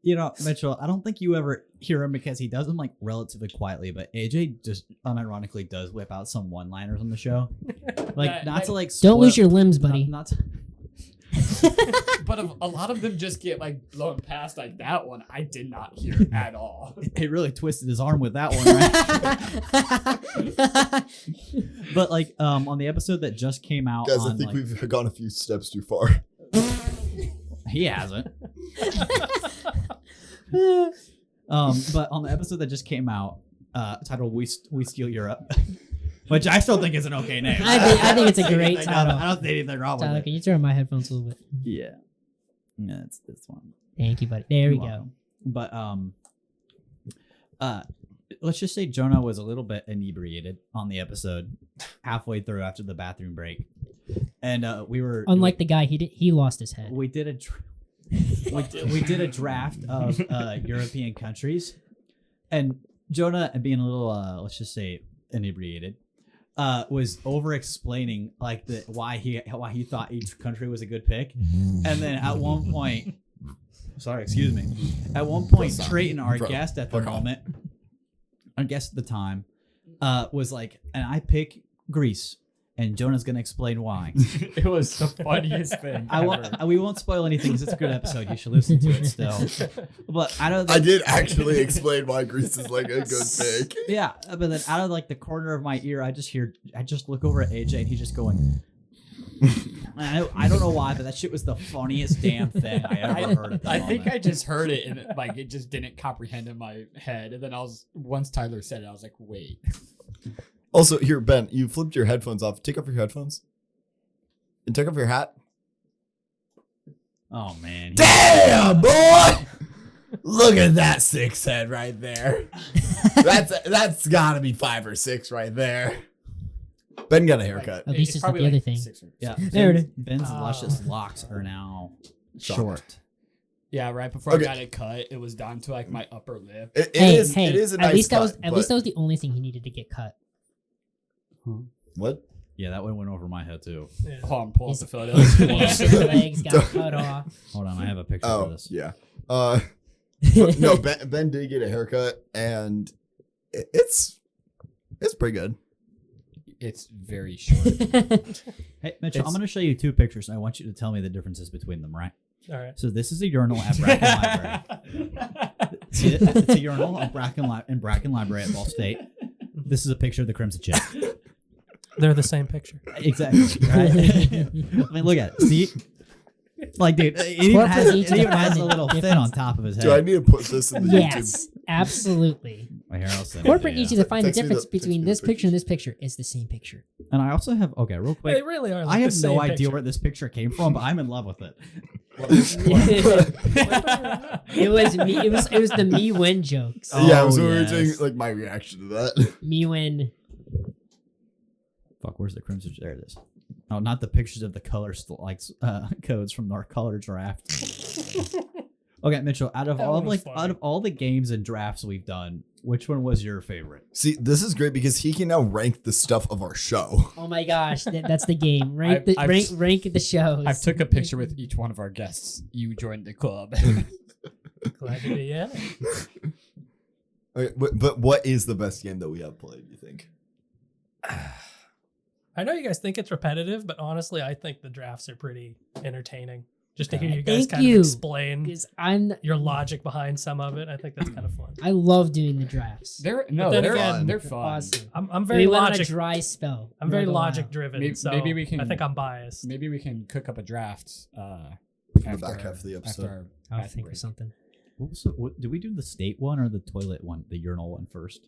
B: You know, Mitchell, I don't think you ever hear him because he does them like relatively quietly, but AJ just unironically does whip out some one-liners on the show. Like, not to like
C: Don't lose
B: spoil-
C: your limbs, buddy.
B: Not to,
F: But a lot of them just get like blown past. Like that one, I did not hear at all.
B: he really twisted his arm with that one, right? But like, on the episode that just came out,
D: Guys, I
B: on,
D: think
B: like,
D: we've gone a few steps too far.
B: he hasn't. But on the episode that just came out, titled "We Steal Europe," which I still think is an okay name.
C: I think it's a
B: don't
C: great
B: think
C: title.
B: I don't think anything wrong
C: Tyler,
B: with
C: can
B: it.
C: you turn my headphones a little bit?
B: Yeah, it's this one.
C: Thank you, buddy. There we
B: You're
C: go.
B: welcome. But let's just say Jonah was a little bit inebriated on the episode, halfway through after the bathroom break, and we were
C: Unlike the guy, he lost his head.
B: we did we did a draft of European countries, and Jonah, being a little let's just say inebriated, was over explaining like why he thought each country was a good pick, and then at one point, sorry, excuse me, at one point, Trayton, our guest at the moment, our guest at the time, was like, and I pick Greece. And Jonah's gonna explain why.
F: It was the funniest thing.
B: We won't spoil anything because it's a good episode. You should listen to it still. But
D: I did actually explain why Greece is like a good pick.
B: Yeah, but then out of like the corner of my ear, I just look over at AJ and he's just going. I don't know why, but that shit was the funniest damn thing I ever heard. At that
F: I think
B: moment.
F: I just heard it and like it just didn't comprehend in my head. And then once Tyler said it, I was like, wait.
D: Also, here, Ben, you flipped your headphones off. Take off your headphones. And take off your hat.
B: Oh man.
D: Damn, boy! Look at that 6 head right there. That's gotta be 5 or 6 right there. Ben got a haircut.
C: At least it's not
F: probably
C: the other
F: like
C: thing.
F: 6 or
B: Yeah.
C: There it is.
B: Ben's luscious locks are now short.
F: Yeah, right before
D: Okay.
F: I got it cut, it was down to like my upper lip.
D: It
C: Hey,
D: is a nice
C: at least
D: cut,
C: that was the only thing he needed to get cut.
D: What?
B: Yeah, that one went over my head too.
E: Yeah.
F: Pull up
C: His
F: the photos.
C: his legs got cut off.
B: Hold on, I have a picture for
D: Oh,
B: this.
D: yeah. But no, Ben did get a haircut, and it's pretty good.
F: It's very short.
B: Hey, Mitchell,
F: It's-
B: I'm going to show you 2 pictures, and I want you to tell me the differences between them, right?
E: All right.
B: So this is a urinal at Bracken Library. See it? It's a urinal at Bracken Library at Ball State. This is a picture of the Crimson Chip.
E: They're the same picture.
B: Exactly. Right? I mean, look at it. See? Like, dude, it even
C: Corporate
B: has
C: needs
B: a
C: to
B: little
C: find the
B: fin on top of his head.
D: Do I need to put this in the
C: Yes, absolutely.
B: Right here, I'll send it
C: Corporate
B: to
C: needs
B: you.
C: you to find the
D: Text me
C: difference
D: the- text
C: between
D: me
C: this
D: the
C: picture and this picture. It's the same picture.
B: And I also have, okay, real quick.
E: They really are. Like
B: I
E: the
B: have
E: same
B: no idea
E: picture.
B: where this picture came from, but I'm in love with it.
C: It was me. It was the me win jokes.
B: Oh,
D: yeah, I was
B: yes.
D: originally like my reaction to that.
C: Me win.
B: Fuck, where's the Crimson? There it is. Oh, not the pictures of the colors, codes from our color draft. Okay, Mitchell. Out of
E: That
B: all
E: one was funny.
B: out of all the games and drafts we've done, which one was your favorite?
D: See, this is great because he can now rank the stuff of our show.
C: Oh my gosh, that's the game. Rank
F: I've-
C: rank the shows.
F: I took a picture with each one of our guests. You joined the club.
E: Glad to be in it.
D: Okay, but what is the best game that we have played, you think?
E: I know you guys think it's repetitive, but honestly, I think the drafts are pretty entertaining. Just to hear you guys
C: Thank
E: kind
C: you.
E: of explain
C: Because
E: your logic behind some of it. I think that's kind of fun.
C: I love doing the drafts.
F: they're
E: again,
F: they're fun.
C: Awesome.
E: I'm very
C: We went on a
E: logic.
C: dry spell.
E: I'm very
C: Not gonna lie.
E: logic driven.
F: Maybe-
E: so
F: maybe we can-
E: I think I'm biased.
F: Maybe we can cook up a draft
D: for the back half of the episode.
C: I'll think of something.
B: What did we do, the state one or the toilet one, the urinal one first?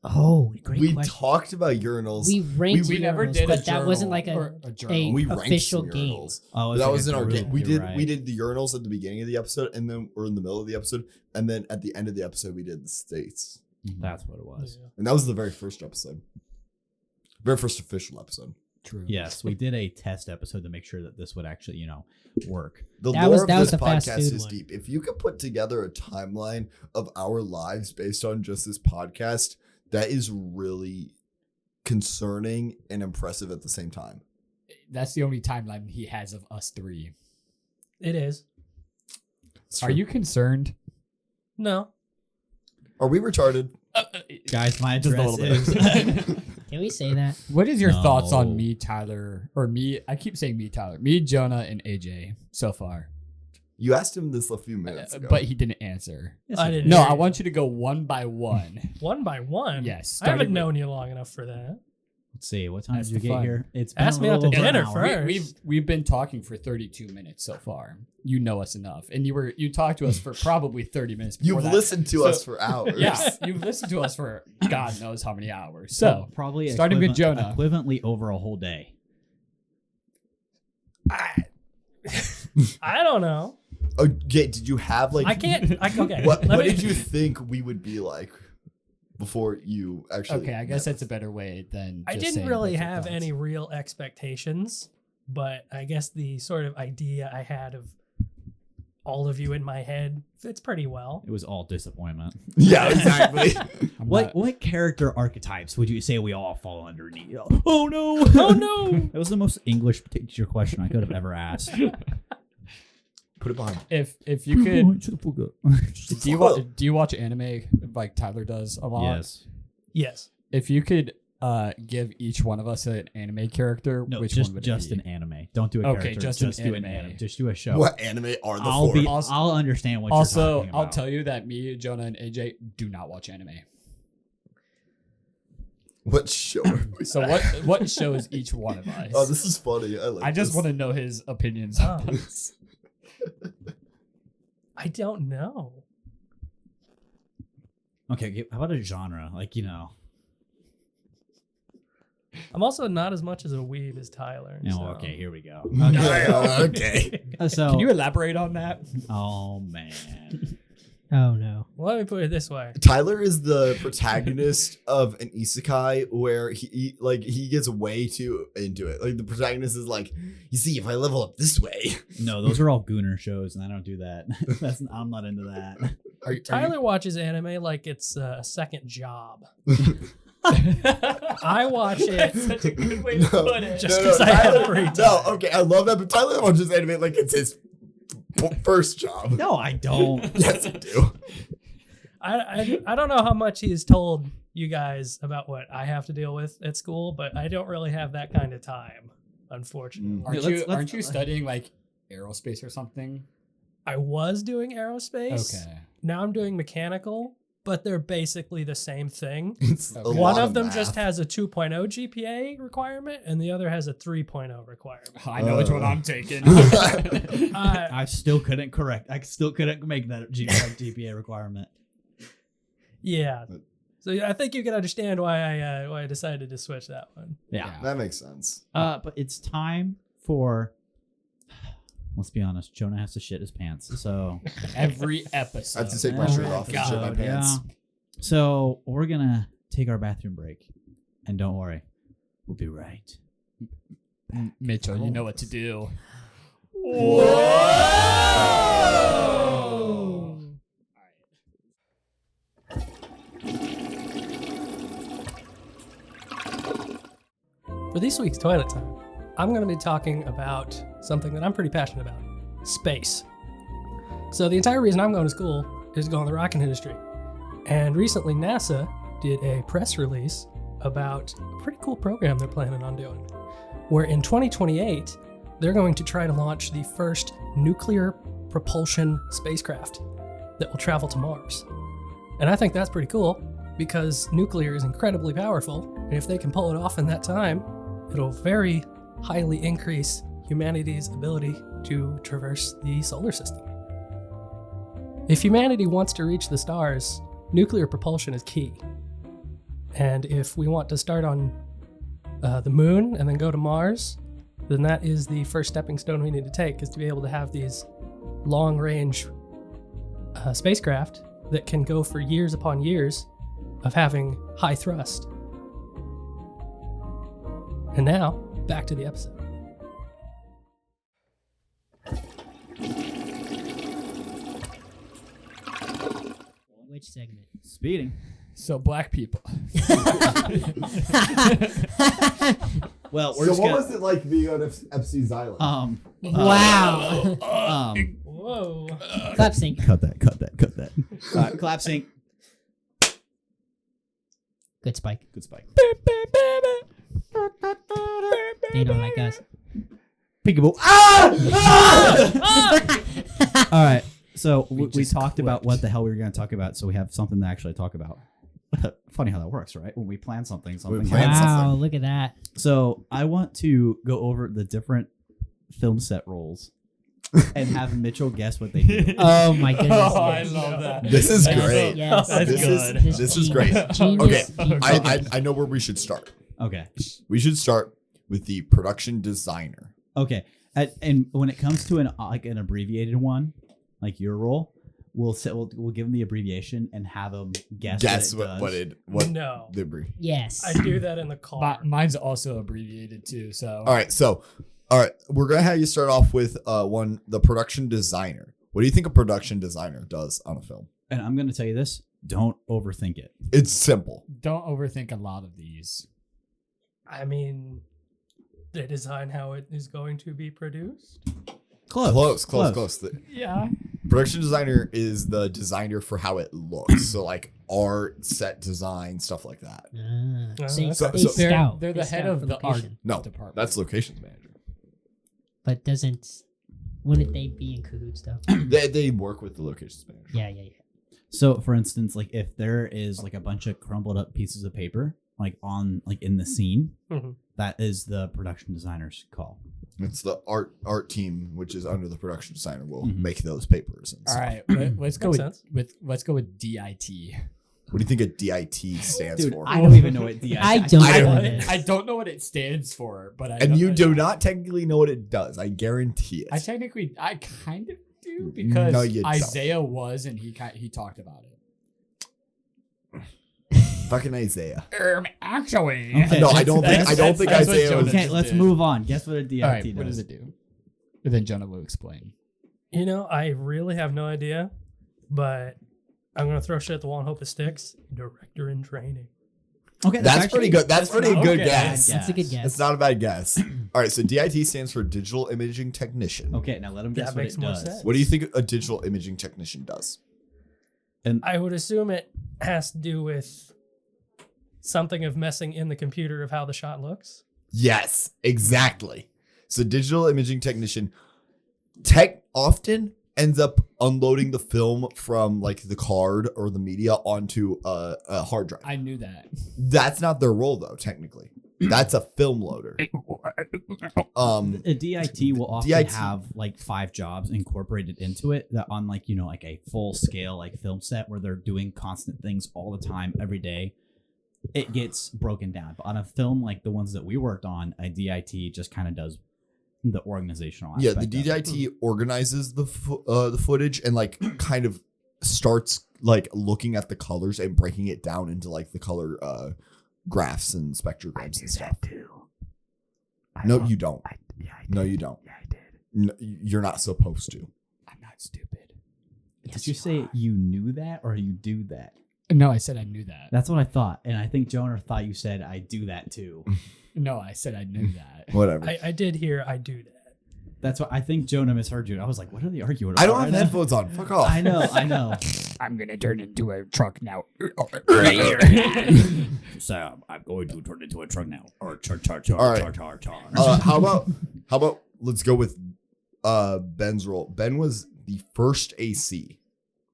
C: Oh, great
D: We
C: question.
D: talked about urinals.
C: We ranked
F: we never
C: urinals,
F: did a
C: but that wasn't like
F: journal or a journal.
D: we ranked
C: official
D: some
C: game.
D: urinals.
B: Oh,
D: But
B: it's
D: that
B: like
D: was
B: a
D: in our
B: group,
D: game. We
B: you're
D: did
B: right.
D: we did the urinals at the beginning of the episode, and then we're in the middle of the episode, and then at the end of the episode we did the states,
B: That's what it was.
D: and that was the very first episode, very first official episode.
F: True.
B: Yes, we did a test episode to make sure that this would actually, work.
D: The
C: That
D: lore
C: was-
D: of
C: that was
D: this
C: the fast
D: podcast
C: food
D: is
C: one.
D: deep. If you could put together a timeline of our lives based on just this podcast, that is really concerning and impressive at the same time.
F: That's the only timeline he has of us three.
E: It is.
D: It's
F: Are
D: true.
F: you concerned?
E: No.
D: Are we retarded?
B: Guys, my
F: Just a
B: address
F: little bit.
B: is...
C: Can we say that?
F: What is your thoughts
B: No.
F: on me, Tyler, or me? I keep saying me, Tyler. Me, Jonah, and AJ so far.
D: You asked him this a few minutes ago.
F: But he didn't answer.
E: I didn't
F: No,
E: hear
F: I
E: you.
F: want you to go one by one.
E: One by one?
F: Yes,
E: I haven't
F: starting with-
E: known you long enough for that.
B: Let's see, what time
F: That's
B: did you
F: the
B: get
F: fun.
B: here? It's been
E: Ask
B: a
E: me out
B: little
E: to
B: over an
E: dinner
B: hour.
E: first.
F: We've been talking for 32 minutes so far. You know us enough, and you talked to us for probably 30 minutes. Before
D: You've
F: that.
D: listened to
F: So-
D: us for hours.
F: Yeah, you've listened to us for God knows how many hours. So
B: probably
F: starting with Jonah.
B: equivalently over a whole day.
E: I don't know.
D: Okay, did you have like
E: I can't. Okay.
D: what
E: let me-
D: did you think we would be like before you actually
F: okay, I guess that's a better way than.
E: I
F: just
E: didn't
F: saying
E: really
F: what's your
E: have
F: thoughts.
E: any real expectations, but I guess the sort of idea I had of all of you in my head fits pretty well.
B: It was all disappointment.
D: Yeah, exactly.
F: I'm
B: What
F: not-
B: character archetypes would you say we all fall underneath? Oh no!
E: Oh no!
B: That was the most English teacher question I could have ever asked.
D: Put it behind.
F: if you could,
B: Shut the fuck up.
F: do you watch anime like Tyler does a lot?
B: Yes.
E: Yes.
F: If you could give each one of us an anime character,
B: No,
F: which
B: just
F: one would
B: just
F: it
B: an
F: be?
B: anime. Don't do a
F: Okay,
B: character.
F: just an
B: do
F: anime.
B: Just do a show.
D: What anime are the
B: I'll
D: four?
B: be.
F: Also-
B: I'll understand what
F: Also,
B: you're talking about.
F: I'll tell you that me, Jonah, and AJ do not watch anime.
D: What show?
F: So what show is each one of us?
D: Oh, this is funny. I like.
F: I just
D: this.
F: want to know his opinions.
E: Oh, I don't know.
B: Okay, how about a genre? Like
E: I'm also not as much as a weeb as Tyler.
B: No.
E: so-
B: Okay, here we go.
D: Okay.
B: So.
F: Can you elaborate on that?
B: Oh man.
C: Oh no.
E: Well, let me put it this way.
D: Tyler is the protagonist of an isekai where he gets way too into it. Like the protagonist is like, you see, if I level up this way,
B: No, those are all Gooner shows, and I don't do that. I'm not into that.
F: Are
E: Tyler watches anime like it's a second job. I watch it.
F: Such a good way to put it.
E: Just 'cause I have free time.
D: No, okay, I love that, but Tyler watches anime like it's his first job.
B: No, I don't.
D: Yes, you do.
E: I don't know how much he's told you guys about what I have to deal with at school, but I don't really have that kind of time, unfortunately.
F: Aren't you studying like aerospace or something?
E: I was doing aerospace.
F: Okay.
E: Now I'm doing mechanical, but they're basically the same thing.
D: It's
F: Okay.
D: a
E: One
D: lot
E: of them
D: math.
E: just has a 2.0 GPA requirement, and the other has a 3.0 requirement.
F: I know which one I'm taking.
B: I still couldn't correct. I still couldn't make that GPA requirement.
E: Yeah. So I think you can understand why I decided to switch that one.
B: Yeah.
D: That makes sense.
B: But it's time for. Let's be honest. Jonah has to shit his pants. So.
F: Every episode.
D: I have to take my
B: Every
D: shirt off and shit my
B: episode,
D: pants.
B: yeah. So we're gonna take our bathroom break, and don't worry, we'll be right.
F: Mitchell, you know what to do.
E: For this week's Toilet Time, I'm going to be talking about something that I'm pretty passionate about: space. So, the entire reason I'm going to school is to go in the rocket industry. And recently, NASA did a press release about a pretty cool program they're planning on doing, where in 2028, they're going to try to launch the first nuclear propulsion spacecraft that will travel to Mars. And I think that's pretty cool because nuclear is incredibly powerful, and if they can pull it off in that time, it'll very highly increase humanity's ability to traverse the solar system. If humanity wants to reach the stars, nuclear propulsion is key. And if we want to start on the moon and then go to Mars, then that is the first stepping stone we need to take, is to be able to have these long-range spacecraft that can go for years upon years of having high thrust. And now, back to the episode.
C: Which segment?
B: Speeding.
F: So black people.
B: Well, we're
D: So
B: just
D: what
B: gonna,
D: was it like being on Epstein's Island?
C: Wow.
E: Whoa.
C: Clap sync.
B: Cut that. Clap sync.
C: Good spike.
B: Good spike.
C: They don't like us.
B: Peekaboo. All right. So we
F: just
B: talked about
F: clipped.
B: what the hell we were going to talk about, so we have something to actually talk about. Funny how that works, right? When we plan something
D: plan
B: happens.
D: something.
C: Wow, look at that.
B: So I want to go over the different film set roles and have Mitchell guess what they do.
C: Oh my goodness.
F: Oh, I
C: yes.
F: love that.
D: This is
C: Yes,
D: great.
C: yes.
F: That's
D: This
F: good.
D: this is great.
C: Genius.
D: Okay, I know where we should start.
B: Okay.
D: We should start with the production designer.
B: Okay. And when it comes to an abbreviated one, like your role, we'll give them the abbreviation and have them guess
D: what what
E: No.
D: the brief.
C: Yes.
E: I do that in the car.
F: Mine's also abbreviated too. So
D: All right, we're gonna have you start off with the production designer. What do you think a production designer does on a film?
B: And I'm going to tell you this: don't overthink it.
D: It's simple.
F: don't overthink a lot of these.
E: I mean, they design how it is going to be produced.
D: Close. The
F: Yeah.
D: production designer is the designer for how it looks. So like art, set design, stuff like that.
C: They
D: So-
C: scout.
F: They're
C: They
F: the head
C: scout
F: of
C: for
F: the art
C: location.
D: No,
F: department.
D: that's locations manager.
C: But wouldn't they be in cahoots though?
D: They work with the locations manager.
C: Yeah.
B: So, for instance, like if there is like a bunch of crumpled up pieces of paper, like in the scene,
E: Mhm.
B: that is the production designer's call.
D: It's the art team, which is under the production designer, will
B: Mhm.
D: make those papers. And
F: All
D: stuff.
F: right. Let's go
E: Makes
F: let's go with DIT.
D: What do you think a DIT stands
B: Dude,
D: for?
B: I don't even know what DI.
C: I don't
D: I
C: know
D: don't-
C: what it is.
F: I don't know what it stands for, but I
D: And
F: know-
D: you do not technically know what it does. I guarantee it.
F: I kind of do because
D: No, you don't.
F: Isaiah was and he talked about it.
D: Fucking Isaiah.
F: Actually.
B: Okay.
D: No, I don't think. I don't think
F: that's what
D: Isaiah.
F: Jonah
D: Was,
B: Okay,
F: just
B: let's
F: did.
B: move on. Guess what a DIT
F: All right,
B: does.
F: what does it do? And then Jonah will explain.
E: You know, I really have no idea, but I'm going to throw shit at the wall and hope it sticks. Director in training.
B: Okay,
D: that's
B: actually-
D: pretty good. That's pretty
F: not
D: good
F: okay.
D: guess.
C: That's a good guess.
D: It's not a bad guess. All right, so DIT stands for Digital Imaging Technician.
B: Okay, now let him guess
E: That
B: what
E: makes
B: it
E: more
B: does.
E: sense.
D: What do you think a digital imaging technician does?
E: I would assume it has to do with something of messing in the computer of how the shot looks.
D: Yes, exactly. So digital imaging technician often ends up unloading the film from like the card or the media onto a hard drive.
F: I knew that.
D: That's not their role though, technically. That's a film loader.
B: A DIT will often
D: DIT.
B: have like 5 jobs incorporated into it that on like, like a full scale like film set where they're doing constant things all the time, every day. It gets broken down. But on a film like the ones that we worked on, a DIT just kind of does the organizational
D: Yeah,
B: aspect.
D: the
B: of it.
D: DIT organizes the footage and like kind of starts like looking at the colors and breaking it down into like the color graphs and spectrograms and stuff. No, you don't. No, you don't.
F: Yeah, I did.
D: No, you're not supposed to.
F: I'm not stupid.
B: Did you say you knew that or you do that?
F: No, I said I knew that.
B: That's what I thought. And I think Jonah thought you said I do that too.
F: No, I said I knew that.
D: Whatever.
E: I did hear I do that.
B: That's what I think Jonah misheard you. I was like, what are they arguing about?
D: I don't have
B: right now?
D: headphones on. Fuck off.
B: I know.
F: I'm gonna turn into a truck now.
B: So I'm going to turn into a truck now. Or char.
D: All right. How about let's go with Ben's role. Ben was the first AC.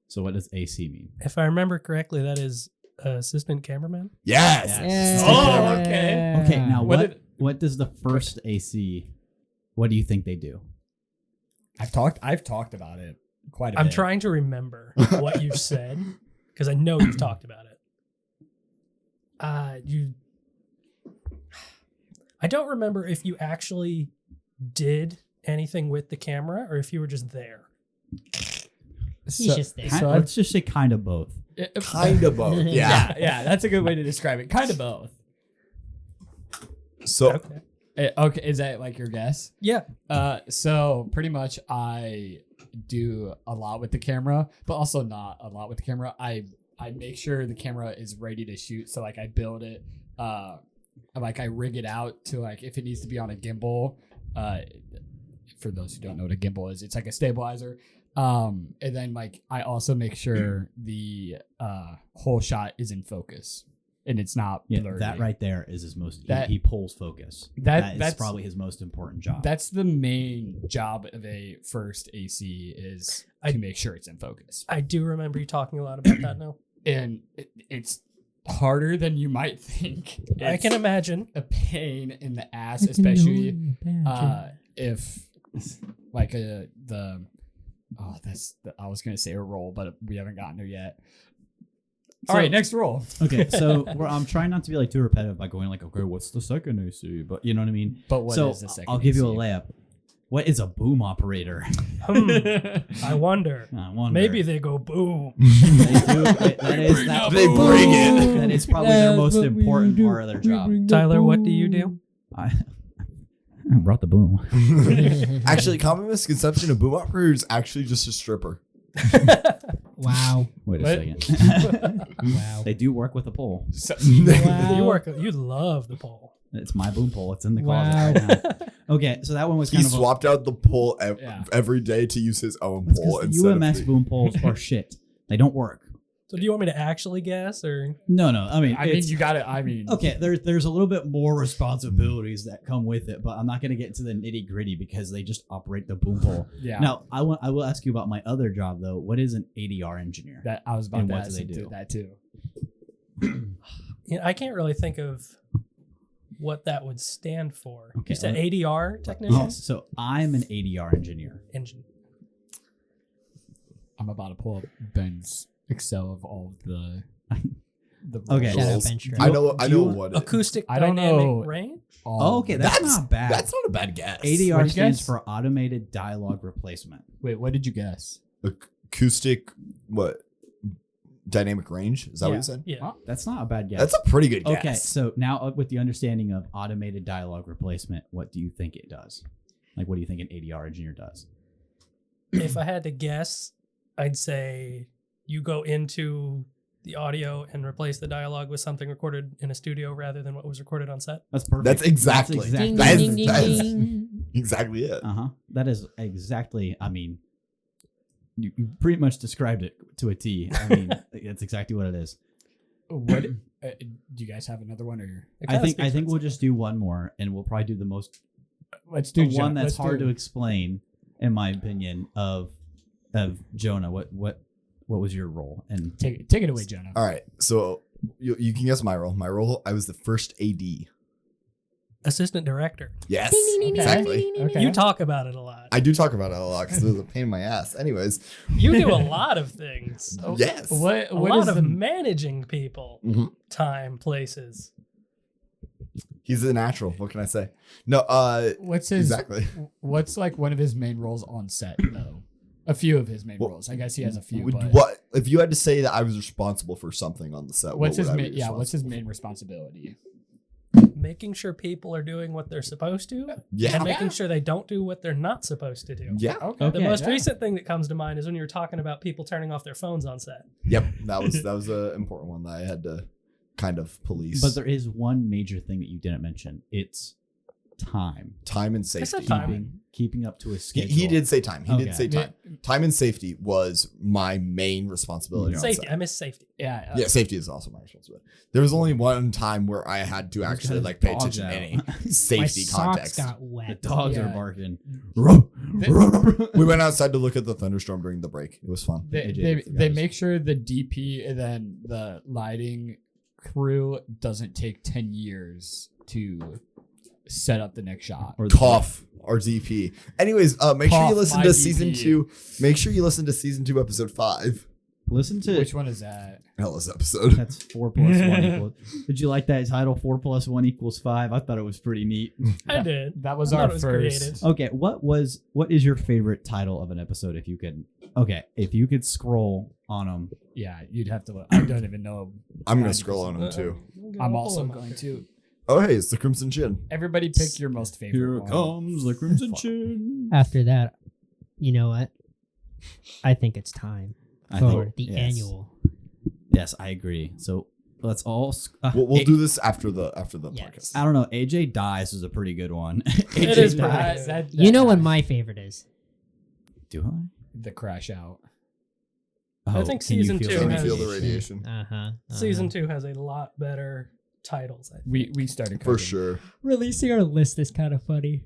B: So what does AC mean?
E: If I remember correctly, that is assistant cameraman.
D: Yes.
B: Yes.
F: Oh, okay.
B: Okay, now
F: What
B: what does the first AC What do you think they do?
F: I've talked about it quite a bit.
E: I'm trying to remember what you've said because I know you've talked about it. I don't remember if you actually did anything with the camera or if you were just there.
C: He's just there.
B: Let's just say kind of both.
D: Kind of both. Yeah.
F: Yeah, that's a good way to describe it. Kind of both.
D: So
E: Okay.
F: Okay, is that like your guess?
E: Yeah.
F: So pretty much I do a lot with the camera, but also not a lot with the camera. I make sure the camera is ready to shoot. So like I build it, like I rig it out to like if it needs to be on a gimbal. For those who don't know what a gimbal is, it's like a stabilizer. And then like I also make sure the whole shot is in focus. And it's not blurry.
B: That right there is his most.
F: That-
B: he pulls focus. That's
F: that's
B: probably his most important job.
F: That's the main job of a first AC is to make sure it's in focus.
E: I do remember you talking a lot about that now.
F: And it's harder than you might think.
E: I can imagine.
F: A pain in the ass, especially if like I was gonna say a roll, but we haven't gotten there yet. All right, next roll.
B: Okay, so I'm trying not to be like too repetitive by going like, okay, what's the second AC? But you know what I mean.
F: But what
B: so
F: is the second?
B: I'll give you a
F: AC?
B: layup. What is a boom operator?
E: I wonder.
B: I wonder.
E: Maybe they go boom.
B: They do. They
D: bring it.
B: That is probably their most important part of their job.
E: Tyler, what do you do?
B: I brought the boom.
D: actually, common misconception of boom operator is actually just a stripper.
C: Wow.
B: Wait a
F: What?
B: second.
C: Wow.
B: They do work with a pole.
F: So,
C: Wow.
E: You love the pole.
B: It's my boom pole. It's in the
C: Wow.
B: closet right now. Okay, so that one was
D: He
B: kind of
D: swapped out the pole
F: Yeah.
D: every day to use his own
B: That's
D: pole
B: 'cause
D: instead
B: UMS
D: of
B: boom poles are shit. They don't work.
E: So do you want me to actually guess or?
B: No. I mean,
F: you got it. I mean,
B: okay. There's a little bit more responsibilities that come with it, but I'm not going to get into the nitty gritty because they just operate the boom pole.
F: yeah.
B: Now, I will ask you about my other job though. What is an ADR engineer?
F: That I was about
B: And
F: to
B: what
F: ask
B: do they
F: you
B: do?
F: that too.
E: I can't really think of what that would stand for.
B: Okay,
E: You said
B: let-
E: ADR technician?
B: Yes. So I'm an ADR engineer.
E: Engine.
F: I'm about to pull up Ben's Excel of all of the
B: Okay.
C: Shout out
D: roles.
C: Ben Strait.
D: I know what it is.
E: Acoustic
F: I don't
E: dynamic
F: know.
E: range?
B: Oh, okay, that's not bad.
D: That's not a bad guess.
F: What did
B: ADR
F: you
B: stands
F: guess?
B: for automated dialogue replacement.
F: Wait, what did you guess?
D: Acoustic, what? Dynamic range? Is that
E: yeah.
D: what you said?
E: Yeah.
F: Huh?
B: That's not a bad guess.
D: That's a pretty good guess.
B: Okay, so now with the understanding of automated dialogue replacement, what do you think it does? Like, what do you think an ADR engineer does?
E: If I had to guess, I'd say you go into the audio and replace the dialogue with something recorded in a studio rather than what was recorded on set.
B: That's perfect.
D: That's exactly.
B: That's exactly.
C: Ding,
D: That
C: ding,
D: is-
C: ding,
D: that is-
C: ding.
D: Exactly it.
B: That is exactly. I mean, you pretty much described it to a T. I mean, that's exactly what it is.
F: What do you guys have another one or
E: It
B: I
E: kinda
B: think
E: speaks for
B: we'll
E: itself.
B: just do one more, and we'll probably do the most
F: let's
B: the
F: do
B: one that's
F: let's
B: hard
F: do-
B: to explain, in my opinion. Of Jonah, what was your role? And
F: take it away, Jonah.
D: All right. So you can guess my role. My role, I was the first AD.
E: Assistant director.
D: Yes.
C: Ding, ding, ding, ding,
D: Exactly.
C: ding, ding, ding,
F: Okay.
C: ding.
E: You talk about it a lot.
D: I do talk about it a lot because it was a pain in my ass. Anyways,
E: You do a lot of things.
D: yes.
F: What
E: A
F: what
E: lot
F: is
E: of
F: the
E: managing people,
D: Mhm.
E: time, places.
D: He's a natural. What can I say? No.
F: what's his
D: Exactly.
F: what's like one of his main roles on set though? A few of his main
D: Well,
F: roles. I guess he has a few.
D: Would-
F: But
D: What if you had to say that I was responsible for something on the set?
F: what's
D: what
F: his
D: would I be
F: main? Yeah, what's his
D: responsible
F: main responsibility?
E: Making sure people are doing what they're supposed to,
D: for? Yeah.
E: and making sure they don't do what they're not supposed to do.
D: Yeah.
F: Okay.
E: The most
F: yeah.
E: recent thing that comes to mind is when you were talking about people turning off their phones on set.
D: Yep. That was an important one that I had to kind of police.
B: but there is one major thing that you didn't mention. It's time.
D: time and
E: said
D: safety.
E: time.
B: Keeping up to a
D: He,
B: schedule.
D: he did say time. He
B: Okay.
D: did say time. Time and safety was my main responsibility. on
E: Safety.
D: set.
E: I miss safety.
F: Yeah.
D: Yeah, safety is also my responsibility. There was only one time where I had to actually
B: got
D: like pay
B: dogs
D: attention to
B: out.
D: any
C: My
D: safety
C: socks
D: context.
C: got
B: The
C: wet.
B: dogs
F: Yeah.
B: are barking.
D: We went outside to look at the thunderstorm during the break. It was fun.
F: They,
B: AJ,
F: they,
B: you
F: they
B: guys.
F: make sure the DP and then the lighting crew doesn't take 10 years to set up the next shot.
B: Or the-
D: Cough our DP. Anyways, make sure you
F: Puff
D: listen
F: my
D: to
F: DP.
D: season 2. Make sure you listen to season 2, episode 5.
B: Listen to
F: Which one is that?
D: Hellas episode.
B: That's 4 plus 1 equals. Did you like that title? 4 plus 1 equals 5. I thought it was pretty neat.
E: I did.
F: That was
E: I
F: our
E: thought it was
F: first.
E: creative.
B: Okay, what is your favorite title of an episode? If you could scroll on them.
F: Yeah, you'd have to. I don't even know.
D: I'm gonna scroll on them too.
F: I'm also going to.
D: Oh hey, it's the Crimson Chin.
F: Everybody pick your most favorite.
B: Here
F: one.
B: comes the Crimson Chin.
C: After that, you know what? I think it's time for the annual.
B: Yes, I agree. So let's all.
D: We'll do this after the
C: Yes.
D: podcast.
B: I don't know. AJ dies is a pretty good one.
E: It is
B: AJ
E: pretty
B: dies.
E: good.
C: You know what my favorite is?
B: Do I?
F: The crash out.
E: I think
B: can you
E: season
B: feel
E: 2
B: the
D: Can you
E: has-
D: feel the radiation?
E: Season 2 has a lot better titles. I think.
F: We started
D: For
F: cooking.
D: sure.
C: Releasing our list is kind of funny.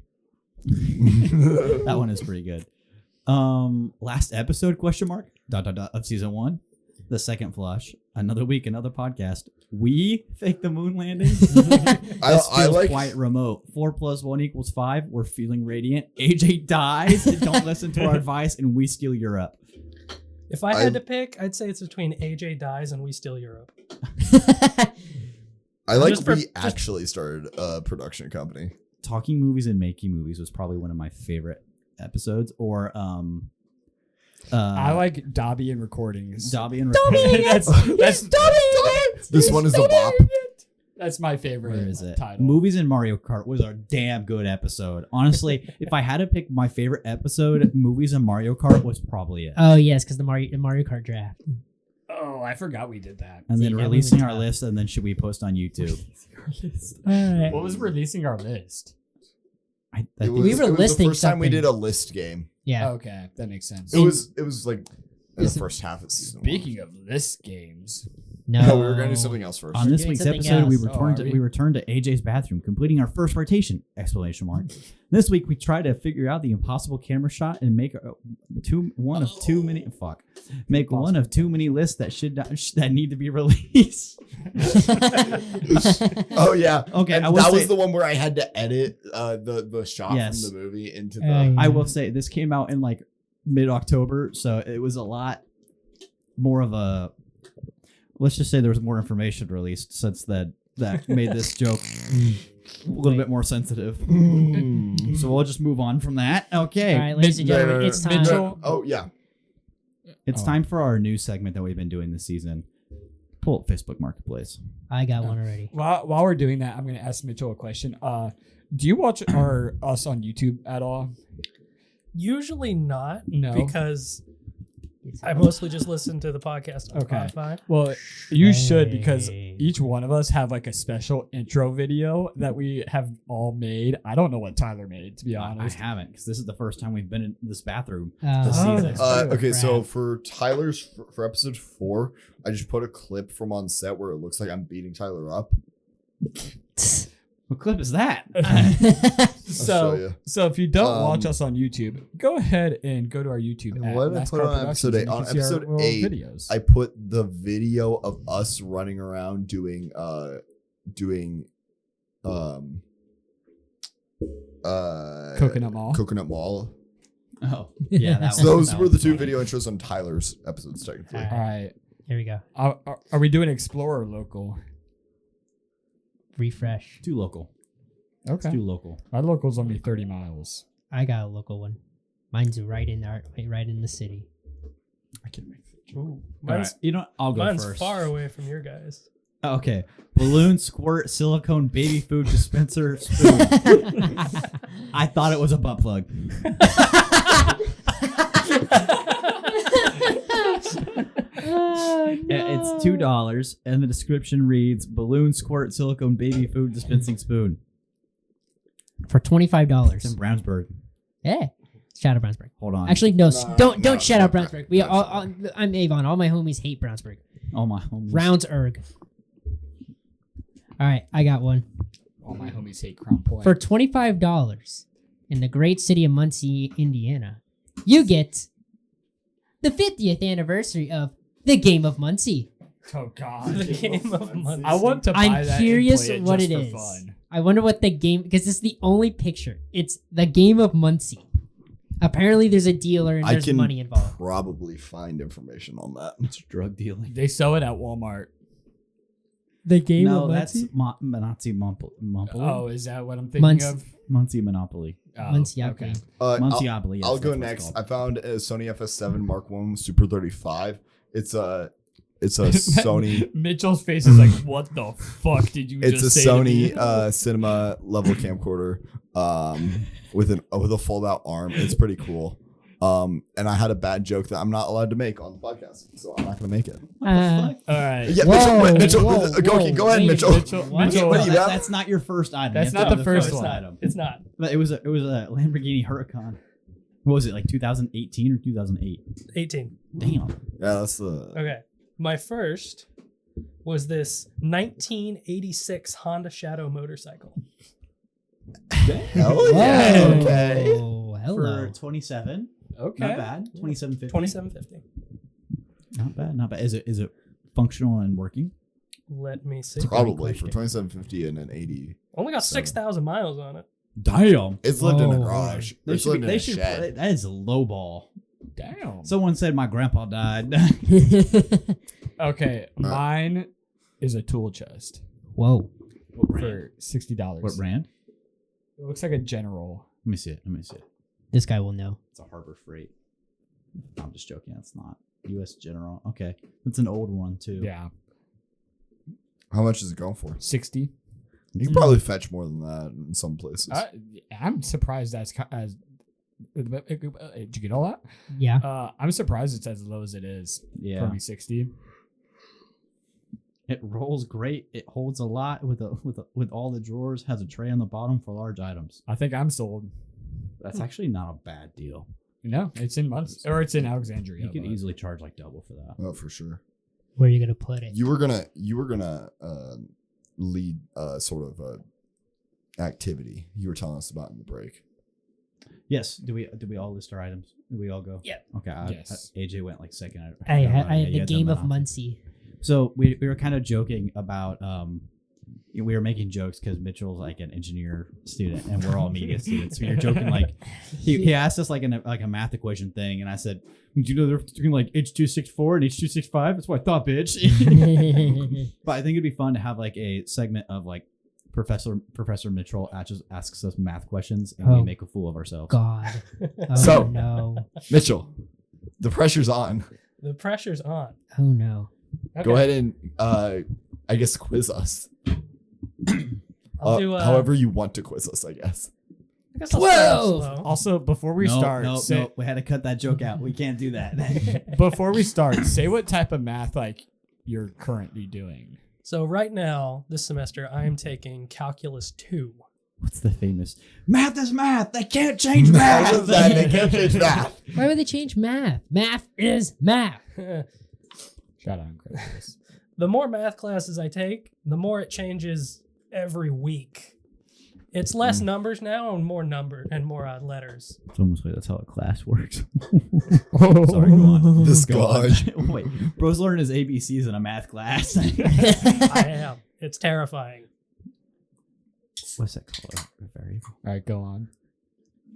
B: That one is pretty good. Last episode ? Of season 1. The second flush. Another week, another podcast. We fake the moon landing. This
D: I
B: feels
D: like
B: quite remote. 4 plus 1 equals 5. We're feeling radiant. AJ dies. Don't listen to our advice, and we steal Europe.
E: If I had to pick, I'd say it's between AJ Dies and We Steal Europe.
D: I like
E: Just for-
D: we
E: just-
D: actually started a production company.
B: Talking movies and making movies was probably one of my favorite episodes. Or
F: I like Dobby and recordings.
B: Dobby and
F: that's
D: This one is a bop.
F: That's my favorite.
B: Where is it?
F: Title.
B: Movies and Mario Kart was a damn good episode. Honestly, if I had to pick my favorite episode, Movies and Mario Kart was probably it.
C: Oh yes, because the Mario Kart draft.
F: Oh, I forgot we did that.
B: And
C: See,
B: then
C: that
B: releasing
C: was
B: our
C: tough.
B: list, and then should we post on YouTube?
C: All right.
F: What was releasing our list?
B: I
D: It
B: think
D: was,
C: We were
D: it was
C: listing
D: the first time we
C: something.
D: did a list game.
C: Yeah.
F: Okay, that makes sense.
D: It was like in the
C: Is it-
D: first half of season
F: Speaking of list games,
C: No.
D: one. No, we were gonna do something else first.
B: on this
C: doing
B: week's
C: something
B: episode, we
C: else.
B: returned
F: Oh,
B: to,
F: are
B: we
F: we?
B: returned to AJ's bathroom, completing our first rotation! Exclamation mark. This week we try to figure out the impossible camera shot and make one of too many lists that need to be released.
D: Oh yeah.
B: Okay,
D: And
B: I will
D: that
B: say-
D: was the one where I had to edit the shot
B: Yes.
D: from the movie into
C: Oh,
D: the.
C: yeah.
B: I will say this came out in like mid-October, so it was a lot more of a. Let's just say there was more information released since that made this joke a little bit more sensitive. So we'll just move on from that. Okay,
C: All right, ladies and gentlemen, it's time.
F: Mitchell.
D: Oh yeah.
B: it's time for our new segment that we've been doing this season. Pull up Facebook Marketplace.
C: I got one already.
F: while we're doing that, I'm going to ask Mitchell a question. Do you watch us on YouTube at all?
E: Usually not,
F: No.
E: because I mostly just listen to the podcast on
F: Okay.
E: Spotify.
F: Well, you should, because
C: Hey.
F: each one of us have like a special intro video that we have all made. I don't know what Tyler made, to be
B: I
F: honest.
B: haven't, because this is the first time we've been in this bathroom.
C: Oh,
B: This season.
C: that's
D: Okay, so
C: crap.
D: for Tyler's for episode 4, I just put a clip from on set where it looks like I'm beating Tyler up.
B: What clip is that?
D: I'll show you.
F: So if you don't watch
D: Um,
F: us on YouTube, go ahead and go to our YouTube.
D: And
F: At
D: what did I put
F: NASCAR
D: on episode
F: Productions,
D: 8?
F: and you
D: On
F: can see our
D: episode
F: little
D: 8,
F: videos.
D: I put the video of us running around doing
F: Coconut Mall.
D: Coconut Mall.
B: Oh, yeah. That
D: So
B: was,
D: those
B: that
D: were
B: was
D: the two
B: funny.
D: video intros on Tyler's episodes technically.
C: All
F: All right.
C: Here we go.
F: Are we doing Explore or local?
C: Refresh.
B: Too local.
F: Okay.
B: Too local.
F: Our local's only 30 miles.
C: I got a local one. Mine's right in the city.
F: I can make it.
B: All
E: Mine's,
B: right, you know, I'll go
E: mine's
B: first.
E: far away from your guys.
B: Okay. Balloon, squirt, silicone, baby food dispenser, spoon. I thought it was a butt plug. Yeah, it's $2, and the description reads: balloon, squirt, silicone, baby food dispensing spoon.
C: For
B: It's in
C: $25.
B: Brownsburg.
C: Yeah. Shout out Brownsburg.
B: Hold on.
C: Actually, no,
D: No,
C: don't shout out
D: no,
C: Brownsburg. We I'm Avon. All my homies hate Brownsburg.
B: oh my homies.
C: Roundserg. All right, I got one.
F: All my homies hate Crown Point.
C: For $25 in the great city of Muncie, Indiana, you get the 50th anniversary of the Game of Muncie.
F: oh God.
E: The game of months.
F: I want to buy
C: I'm
F: that and
C: curious
F: play
C: what
F: just
C: it
F: for
C: is.
F: fun.
C: I wonder what the game, because this is the only picture. It's the game of Muncie. Apparently, there's a dealer and
D: I
C: there's
D: can
C: money involved.
D: probably find information on that.
B: It's drug dealing.
F: They sell it at Walmart.
C: The game
B: No,
C: of
B: that's
C: Muncie?
B: Nazi Monopoly.
F: Oh, is that what I'm thinking of?
B: Muncie Monopoly.
F: Oh,
C: Munciopoly.
B: Munciopoly. Yes,
D: I'll go
B: that's what it's
D: next.
B: called.
D: I found a Sony FS7 Mark I Super 35. It's a Sony.
F: Mitchell's face is like, what the fuck did you
D: It's a
F: just say to me?
D: Sony cinema level camcorder with a fold out arm. It's pretty cool. And I had a bad joke that I'm not allowed to make on the podcast, so I'm not going to make it.
F: All right.
D: Yeah,
C: Whoa,
D: Mitchell,
C: whoa,
D: go ahead,
C: wait,
D: Mitchell.
F: Mitchell,
C: What?
F: Mitchell,
D: What do you got?
B: That's not your first item.
F: That's
B: You have
F: not
B: to
F: the
B: go to
F: first one.
B: item.
E: It's not.
B: But it was a Lamborghini Huracan. What was it, like 2018 or 2008?
E: 18.
B: Damn.
D: Yeah, that's the.
E: Okay. My first was this 1986 Honda Shadow motorcycle.
D: Hell yeah.
C: Whoa.
D: Okay.
C: Hello.
B: For 27.
F: Okay.
B: Not bad. 2750.
E: 2750.
B: Not bad. Not bad. Is it functional and working?
E: Let me see.
D: Probably for
B: question.
D: 2750 and an 80.
E: Only got
D: So-
E: 6,000 miles on it.
B: Damn.
D: It's lived in a
C: Whoa.
D: garage.
B: They
D: It's
B: should,
D: lived in
B: they
D: a
B: should
D: shed.
B: that is a low ball.
F: Damn.
B: Someone said my grandpa died.
F: Okay, mine is a tool chest
C: Whoa.
F: for $60.
B: What brand?
F: It looks like a General.
B: Let me see it.
C: This guy will know.
B: It's a Harbor Freight. I'm just joking. It's not. U.S. General. Okay. It's an old one, too.
F: Yeah,
D: How much is it going for?
F: 60.
D: You can probably fetch more than that in some places.
F: I'm surprised as did you get all that?
C: Yeah.
F: I'm surprised it's as low as it is.
B: Yeah.
F: Probably 60.
B: It rolls great. It holds a lot with all the drawers. Has a tray on the bottom for large items.
F: I think I'm sold.
B: That's actually not a bad deal.
F: No, it's in Muncie or it's in Alexandria.
B: You could
F: but-
B: easily charge like double for that.
D: Oh, for sure.
C: Where are you gonna put it?
D: You were gonna lead sort of activity you were telling us about in the break.
B: Yes. Do we all list our items? Do we all go?
C: Yeah.
B: Okay.
F: Yes.
B: AJ went like second.
C: I
B: forgot
C: had
B: about it. Yeah,
C: the
B: you had
C: game
B: done
C: of
B: that.
C: Muncie.
B: So we were kind of joking about we were making jokes because Mitchell's like an engineer student and we're all media students. So we were joking like he asked us like a math equation thing, and I said, "Do you know they're between like H.264 and H.265?" That's what I thought, bitch. But I think it'd be fun to have like a segment of like Professor Mitchell asks us math questions and we
C: Oh.
B: make a fool of ourselves.
C: God. Oh
D: So-
C: no.
D: Mitchell, the pressure's on.
E: The pressure's on.
C: Oh no.
E: Okay.
D: Go ahead and I guess quiz us.
E: I'll do,
D: however you want to quiz us, I guess.
E: I guess I'll start off
C: 12.
E: slow.
F: Also, before we start,
B: No, we had to cut that joke out. We can't do that.
F: before we start, say what type of math like you're currently doing.
E: So right now, this semester, I am taking Calculus 2.
B: What's the famous math is math? They can't change math.
D: They can't change that.
C: Why would they change math? Math is math.
F: Shout out, Chris.
E: The more math classes I take, the more it changes every week. It's less numbers now and more letters.
B: It's almost like that's how a class works. Sorry, go on.
D: This
B: Go on.
D: gosh.
B: Wait, bro's learning his ABCs in a math class.
E: I am. It's terrifying.
B: What's that called? A variable.
F: All right, go on.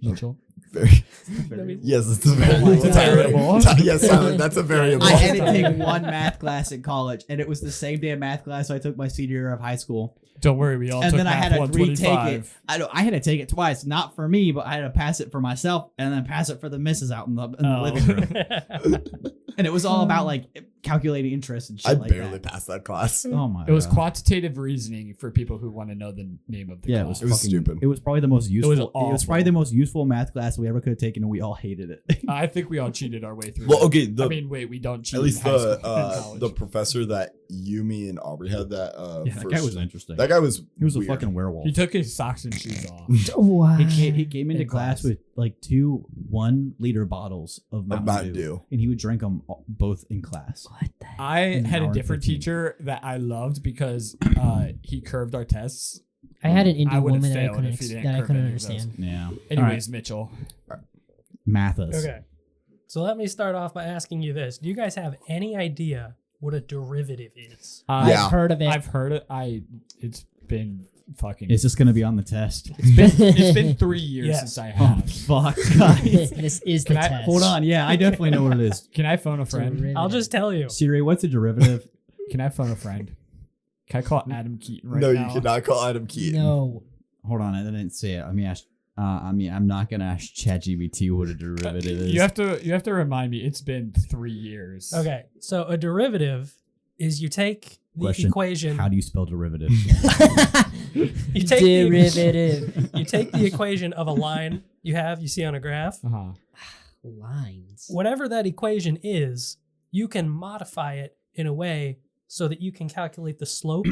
F: Mitchell.
D: Very,
E: Maybe-
D: yes, it's a variable.
B: It's a
F: variable.
D: Yes, Simon, that's a variable.
B: I had to take one math class in college, and it was the same damn math class I took my senior year of high school.
F: Don't worry, we all
B: And
F: took
B: then I
F: math
B: had to retake it.
F: 125.
B: I had to take it twice, not for me, but I had to pass it for myself, and then pass it for the missus out in the
F: Oh.
B: living room. And it was all about like calculating interest and shit
D: I
B: like
D: barely
B: that.
D: passed that class.
B: Oh my!
F: It was
B: God.
F: quantitative reasoning for people who want to know the name of the
B: Yeah,
F: class.
D: It was stupid.
B: It was probably the most useful.
F: was
B: It was
F: awful.
B: probably the most useful math class we ever could have taken, and we all hated it.
F: I think we all cheated our way through.
D: Well,
F: it.
D: okay,
F: I mean, wait, we don't cheat.
D: at least
F: in high school, in
D: the
F: college.
D: professor that Yumi and Aubrey had that
B: Yeah,
D: first.
B: that guy was interesting.
D: That guy was.
B: He was a
D: weird.
B: fucking werewolf.
F: He took his socks and shoes off.
C: What?
B: He came into
C: In
B: class
C: class.
B: with like 2 1-liter bottles of Mountain, Dew, and he would drink them both in class.
C: What the heck?
F: I
B: An
F: had
B: hour
F: a
B: and
F: different
B: 15.
F: teacher that I loved because he curved our tests.
C: I had an
F: I
C: Indian
F: would've
C: woman that I
F: failed
C: couldn't,
F: if he didn't
C: that I
F: curve
C: couldn't
F: any of those.
C: understand.
B: Yeah.
F: Anyways, Mitchell.
B: Math us.
E: Okay. So let me start off by asking you this. Do you guys have any idea what a derivative is?
D: Yeah.
C: I've heard of it.
F: I've heard it. It's been fucking.
B: Is this gonna be on the test?
F: It's been 3 years
E: Yes.
F: since I
B: Oh
F: have.
B: fuck, guys.
C: This is the
F: Can I-
C: test.
B: Hold on. Yeah, I definitely know what it is.
F: Can I phone a friend?
C: Derivative.
E: I'll just tell you.
B: Siri, what's a derivative?
F: Can I phone a friend? Can I call Adam Keaton right
D: no,
F: now?
D: you cannot call Adam Keaton.
C: No.
B: Hold on, I didn't say it. Let me ask. I'm not gonna ask ChatGPT what a derivative is.
F: You have to remind me. It's been 3 years.
E: Okay, so a derivative is you take the
B: Question,
E: equation.
B: How do you spell derivative?
E: You take
C: Derivative.
E: you take the equation of a line you see on a graph.
F: Uh-huh.
C: Lines.
E: Whatever that equation is, you can modify it in a way so that you can calculate the slope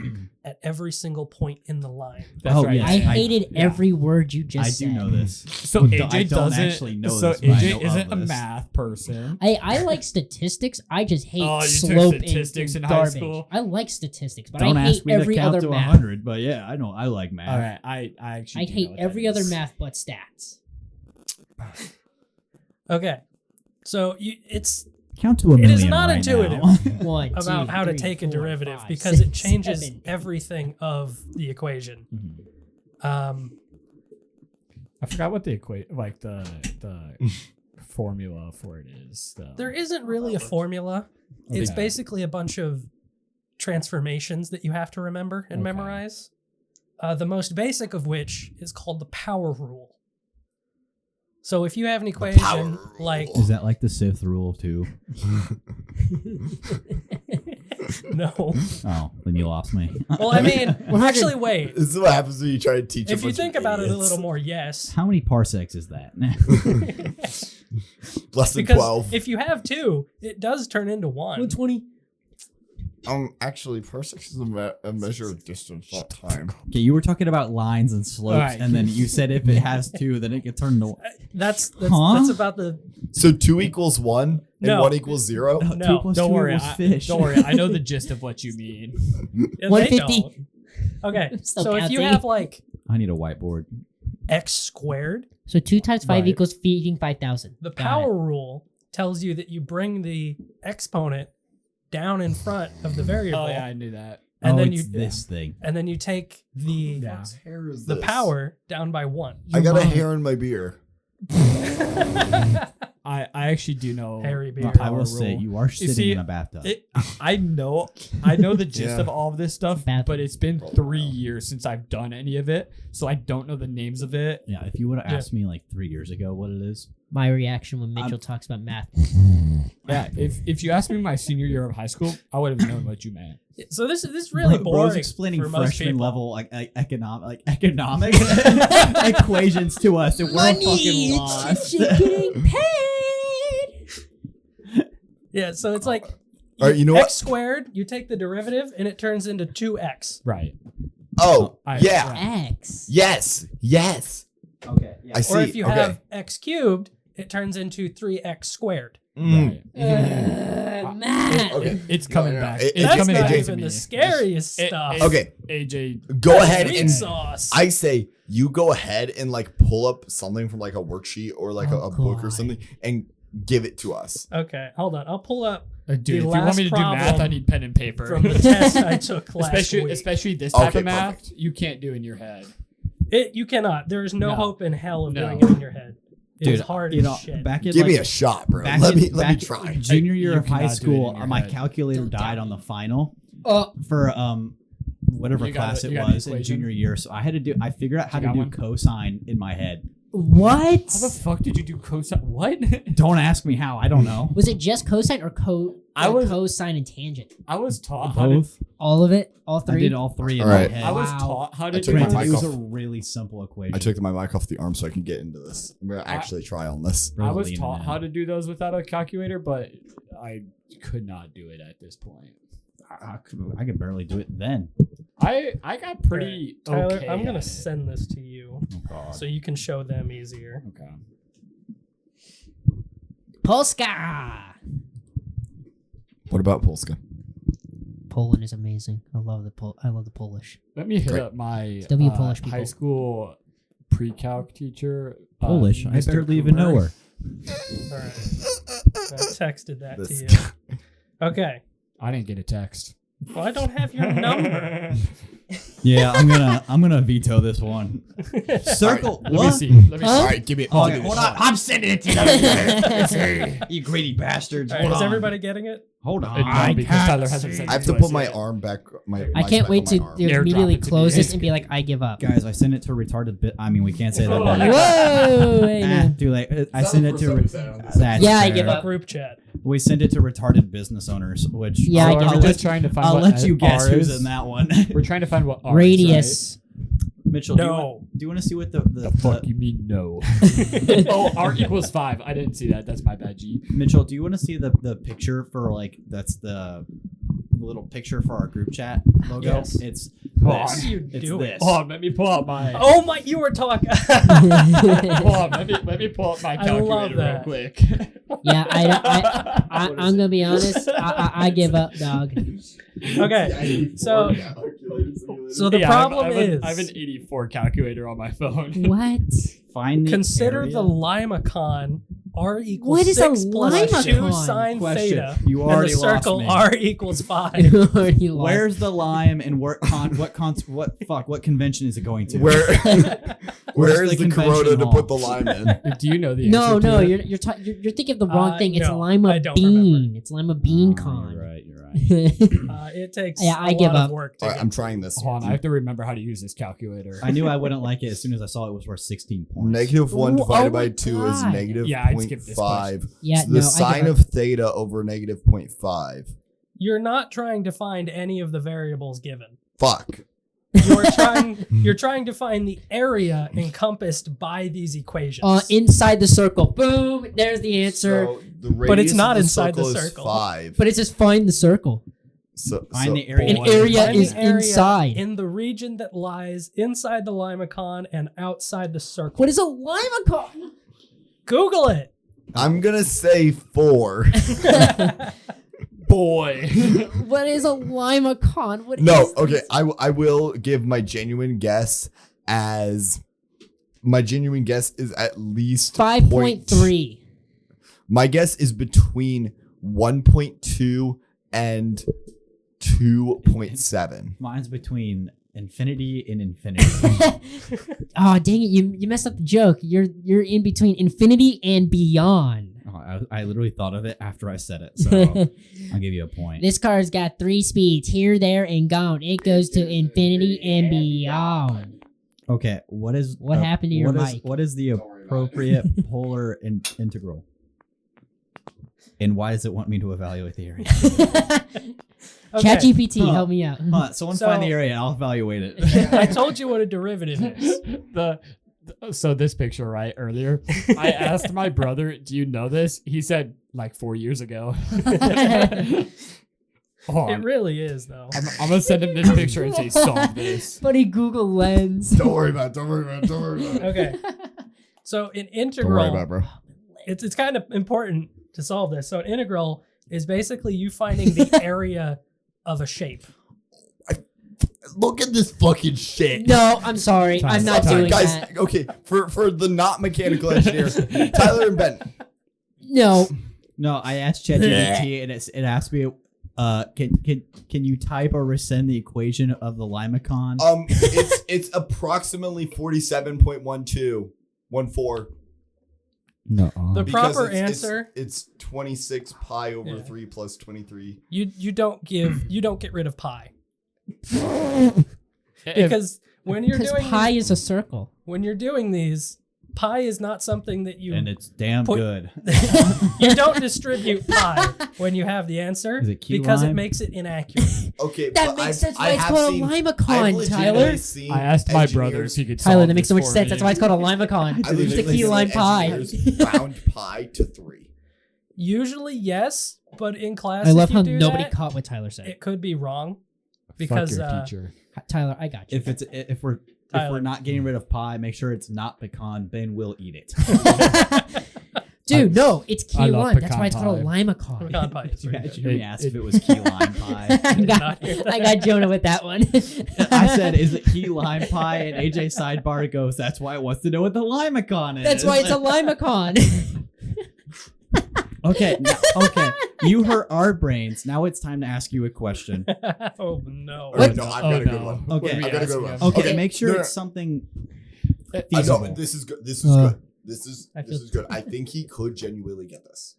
E: at every single point in the line.
F: That's
B: Oh,
F: right.
B: yeah.
C: I hated
F: yeah.
C: every word you
B: I
C: just said.
B: do know this.
F: So
B: Well,
F: AJ
B: I don't
F: doesn't
B: actually know
F: So
B: this, but I
F: AJ
B: know
F: isn't a
B: of this.
F: math person.
C: I like statistics. I just hate
F: Oh, you took
C: slope
F: statistics
C: and
F: in high
C: garbage.
F: school?
C: I like statistics, but
B: Don't
C: I hate
B: ask me to
C: every
B: count
C: other
B: to
C: math.
B: 100, but yeah, I know. I like math.
F: All right, I actually
C: I
F: do
C: hate
F: know what
C: every
F: that
C: other
F: is.
C: math but stats.
E: Okay, so it's
B: Count to a million.
E: It is not
B: right
E: intuitive.
B: now.
C: 1,
E: about
C: 2,
E: how to
C: 3,
E: take a
C: 4,
E: derivative
C: 5,
E: because it
C: 6,
E: changes
C: 7.
E: everything of the equation.
F: I forgot what the the formula for it is.
E: There isn't really a formula. It's
F: Okay.
E: basically a bunch of transformations that you have to remember and
F: Okay.
E: memorize. The most basic of which is called the power rule. So if you have an
D: power
E: equation
D: rule.
E: like
B: Is that like the Sith rule too?
E: no,
B: Oh, then you lost me.
E: well I mean actually wait.
D: This is what happens when you try to teach.
E: If you think about it a little
D: more,
E: more, yes.
B: How many parsecs is that?
D: less than
E: Because
D: 12.
E: if you have two, it does turn into one.
C: 120.
D: Actually, parsecs is a measure of distance, not time.
B: Okay, you were talking about lines and slopes,
F: Alright.
B: and then you said if it has two, then it can turn to.
E: That's
B: Huh?
E: that's about the
D: So 2 equals 1 and
E: No.
D: 1 equals 0.
E: No,
B: 2 plus
F: Don't
B: 2
F: worry,
B: equals fish.
F: don't worry. I know the gist of what you mean.
E: they
C: 150.
E: don't. Okay,
C: Still
E: so if you
C: counting.
E: have like
B: I need a whiteboard.
E: x squared,
C: So 2 times 5
F: Right.
C: equals feeding 5,000.
E: the
C: Got
E: power
C: it.
E: rule tells you that you bring the exponent down in front of the variable,
F: Oh yeah, I knew that.
E: and
B: oh,
E: then
B: it's
E: you
B: this thing.
E: and then you take the
F: Yeah.
D: Hair is
E: the
D: this?
E: power down by 1.
D: I got a
C: mom.
D: hair in my beer.
F: I actually do know.
E: Harry
F: the
E: Beer.
B: I
F: power
B: will say
F: rule.
B: you are sitting
F: see,
B: in a bathtub.
F: I know the gist
D: Yeah.
F: of all of this stuff,
C: Bathroom.
F: but it's been 3 years since I've done any of it, so I don't know the names of it.
B: Yeah, if you would have
E: Yeah.
B: asked me like 3 years ago what it is,
C: My reaction when Mitchell talks about math.
F: Yeah, if you asked me my senior year of high school, I would have known what you meant.
E: So this is really boring.
B: Bro's explaining
E: for most
B: freshman
E: people.
B: level like economic equations to us, and we're fucking lost.
C: getting paid.
E: Yeah, so it's like
D: All right, you know
E: x
D: what?
E: squared. You take the derivative, and it turns into 2x.
F: Right.
D: Oh,
F: I-
D: yeah.
C: X.
D: Yes. Yes.
B: Okay.
D: I see.
E: Or if you
D: okay.
E: have x cubed, it turns into 3x squared.
F: Right.
C: Math.
D: Okay.
F: It's coming
D: No, no,
F: back.
D: it-
F: It's
E: That's
F: coming
E: not
F: back to
E: even
F: me.
E: the scariest
F: It-
E: stuff.
F: it-
D: Okay.
F: AJ,
D: Go ahead
E: Weak
D: and
E: sauce.
D: I say you go ahead and like pull up something from like a worksheet or like
C: Oh,
D: a book or
C: God.
D: something and give it to us.
E: Okay, hold on. I'll pull up
F: dude, if you
E: last
F: want me to do math,
E: problem
F: I need pen and paper.
E: from the test I took last week.
F: Especially this type
D: Okay,
F: of math,
D: perfect.
F: you can't do in your head.
E: You cannot. There is no,
F: No.
E: hope in hell of
F: No.
E: doing it in your head. It is
B: Dude,
E: hard
B: you
E: as
B: know,
E: shit.
B: back in
D: Give
B: like,
D: me a shot, bro.
B: back
D: Let
B: in-
D: me
B: back
D: try.
B: Junior year
F: You
B: of high
F: cannot do it
B: school,
F: in your
B: my
F: head.
B: calculator
C: Don't
B: died
C: doubt
B: on
C: me.
B: the final
C: Oh,
B: for whatever
F: You got
B: class
F: it-
B: it
F: you got an
B: was in
F: equation?
B: junior year. So I figured out how
F: You
B: to
F: got
B: do
F: one?
B: cosine in my head.
C: what?
F: How the fuck did you do cosine? What?
B: Don't ask me how. I don't know.
C: Was it just cosine or
F: I was-
C: cosine and tangent?
F: I was taught how to.
B: Both.
C: All of it? All
B: I
C: three?
B: did all three in
D: All
B: my
D: right.
B: head.
F: I was
C: Wow.
F: taught how to
D: I
F: do.
D: took my
B: Granted,
D: mic
B: it was
D: off.
B: a really simple equation.
D: I took my mic off the arm so I can get into this. I'm gonna actually try on this.
F: I was
B: Leaning
F: taught
B: in.
F: how to do those without a calculator, but I could not do it at this point.
B: I could barely do it then.
F: I got pretty
E: Tyler,
F: okay.
E: I'm gonna
F: at it.
E: send this to you
B: Oh God.
E: so you can show them easier.
F: Okay.
C: Polska!
D: What about Polska?
C: Poland is amazing. I love the Polish.
F: Let me hit
D: Great.
F: up my
C: W Polish people.
F: high school pre-calc teacher.
B: Polish. I
F: Mr.
B: barely even know
F: Cooper.
B: her.
E: All right, I texted that
D: This
E: to you. Okay.
F: I didn't get a text.
E: Well, I don't have your number.
B: Yeah, I'm gonna veto this one. Circle.
F: Let me
B: What?
F: see. Let me
C: Huh?
D: All right, give me.
B: Oh,
D: give me
B: hold
D: this.
B: on. I'm sending it to you. You greedy bastards.
E: All right,
B: Hold
E: is
B: on.
E: everybody getting it?
B: Hold on.
F: No, because Tyler hasn't
E: see.
F: sent
D: I
F: it
D: have to
F: us
D: put my
F: yet.
D: arm back. My
C: I can't wait to
D: arm.
F: Airdrop
C: immediately
F: it to me.
C: close it and be like, I give up.
B: Guys, I sent it to retarded bit. I mean, we can't say that.
E: Oh,
B: word.
C: Whoa! Hey, man.
B: Too late. I sent it to. That's
C: Yeah, I
B: fair.
C: give up.
E: Group chat.
B: We sent it to retarded business owners, which
C: Yeah, I
F: So
C: give
F: we're
C: up.
F: just trying to find.
B: I'll
F: what
B: let you guess
F: R
B: who's
F: is.
B: in that one.
F: We're trying to find what R
C: Radius.
B: Mitchell,
E: No.
B: do you want to see what the
F: Is, right? The fuck you mean no? Oh, R equals 5. I didn't see that. That's my bad. G.
B: Mitchell, do you want to see the picture for like that's the little picture for our group chat logo?
E: Yes.
B: It's
F: Hold
B: this.
F: on.
E: What are you
B: It's
E: doing?
B: this.
F: Hold on, let me pull out my.
E: Oh my! You were talking.
F: Hold on, let me pull up my
E: I love
F: calculator real
E: that.
F: quick.
C: Yeah, I'm gonna be honest. I give up, dog.
E: Okay, so the
F: Yeah,
E: problem
F: I have an 84 calculator on my phone.
C: What?
B: Find the
E: consider
B: area.
E: the limacon R equals
C: What is a
E: 6 plus 2
C: limacon?
E: sine
B: Question.
E: theta.
B: You
E: and
B: already
E: the circle
B: lost me.
E: R equals 5.
C: You already lost.
B: Where's the lime and what convention is it going to?
D: Where
B: Where's
D: is
B: the
D: the
B: convention
D: Corona to
B: hall?
D: put the lime in?
F: Do you know the
C: No,
F: answer
C: no,
F: to it?
C: you're thinking of the wrong thing. It's
E: no,
C: lima
E: I don't
C: bean.
E: remember.
C: It's lima bean
B: Oh,
C: con.
B: You're right. You're right.
E: It takes
C: Yeah, I
E: a
C: give
E: lot
C: up.
E: of work to
D: All right,
E: get
D: I'm trying this.
F: Hold on, I have to remember how to use this calculator.
B: I knew I wouldn't like it as soon as I saw it was worth 16 points.
D: Negative 1
C: Ooh,
D: divided
C: oh
D: by
C: my
D: 2 is
C: God.
D: negative
F: Yeah, I'd skip this
D: 0.5.
C: Yeah,
D: So
C: no,
D: the
C: I give
D: sine
C: up.
D: of theta over negative 0.5.
E: You're not trying to find any of the variables given.
D: Fuck.
E: You're trying to find the area encompassed by these equations.
C: Inside the circle. Boom. There's the answer.
D: So the
E: But it's
D: radius of
E: not
D: the
E: inside the
D: circle is
E: circle.
D: 5.
C: But it says find the circle.
B: Find the area.
C: An area
E: Find
C: is
E: the area
C: inside.
E: in the region that lies inside the limacon and outside the circle.
C: What is a limacon?
E: Google it.
D: I'm going to say 4.
F: Boy.
C: What is a limacon? What
D: No,
C: is
D: okay.
C: this?
D: I will give my genuine guess is at least
C: 5.3.
D: My guess is between 1.2 and 2.7.
B: Mine's between infinity and infinity.
C: Oh dang it! You messed up the joke. You're in between infinity and beyond.
B: I literally thought of it after I said it, so I'll give you a point.
C: This car's got 3 speeds: here, there, and gone. It goes to infinity and beyond.
B: Okay, what
C: happened to your mic?
B: What is the appropriate polar integral? And why does it want me to evaluate the area?
E: Okay.
C: ChatGPT, help me out.
B: Someone
E: So-
B: find the area and I'll evaluate it.
E: I told you what a derivative is.
F: So this picture right earlier, I asked my brother, "Do you know this?" He said like 4 years ago. Hold
E: It
F: on.
E: really is, though.
F: I'm gonna send him this picture and say, "Solve this."
C: Buddy, Google Lens.
D: Don't worry about it. Don't worry about it. Don't worry about it.
E: Okay. So an
D: Don't worry
E: integral,
D: about it, bro.
E: it's kind of important to solve this. So an integral is basically you finding the area of a shape.
D: Look at this fucking shit.
C: No, I'm sorry.
F: Time,
C: I'm not
F: time.
C: doing
D: Guys,
C: that.
D: okay, for the not mechanical engineers, Tyler and Ben.
C: No.
B: No, I asked ChatGPT and it asked me, can you type or resend the equation of the limacon?
D: It's approximately 47.1214.
F: No.
E: The
D: Because
E: proper
D: it's-
E: answer,
D: it's 26 pi over
E: Yeah.
D: 3 plus 23.
E: you don't get rid of pi.
F: If-
E: Because when you're
C: Because
E: doing
C: pi is a circle.
E: when you're doing these, pi is not something that you
B: and it's damn
E: put-
B: good.
E: you don't distribute pi when you have the answer
B: Is it key
E: because it
B: lime?
E: makes it inaccurate.
D: Okay,
C: That
D: but
C: makes sense
D: I
C: why it's
D: have
C: called
D: seen-
C: a
D: I've
C: limacon,
D: legitimately
C: Tyler.
D: seen
F: I asked my brother
D: engineers-
F: if he could
C: Tyler,
F: solve
C: that makes
F: this
C: so much
F: for
C: sense.
F: me.
C: That's why it's called a limacon.
D: I've
C: It's the
D: legitimately
C: key
D: seen
C: lime pie.
D: engineers round pi to 3.
E: Usually, yes, but in class,
C: I love
E: if you
C: how
E: do
C: nobody
E: that,
C: caught what Tyler said.
E: it could be wrong
F: Fuck
E: because
F: your teacher.
C: Tyler, I got you.
B: If we're
E: Tyler.
B: not getting rid of pie, make sure it's not pecan. Ben will eat it.
C: Dude, no, it's key
F: I love
C: lime. That's why it's
F: pecan
C: called a
F: pie.
C: limacon.
E: pecan pie is right
B: Imagine
E: there.
B: me asked if it was key lime pie.
C: I
E: Did
C: got,
E: not hear that.
C: I got Jonah with that one.
B: I said, "Is it key lime pie?" And AJ sidebar goes, "That's why it wants to know what the limacon is."
C: That's why it's a limacon.
B: Okay, okay. You hurt our brains. Now it's time to ask you a question.
E: Oh no.
D: Okay, no, I've got a good
F: no.
D: one.
B: Okay.
F: What are we
D: I gotta go
F: asking
D: wrong.
F: him?
B: Okay, make sure
D: no,
B: it's something
D: I
B: feasible.
D: know this is good. This is good. This is
C: I feel-
D: good. I think he could genuinely get this.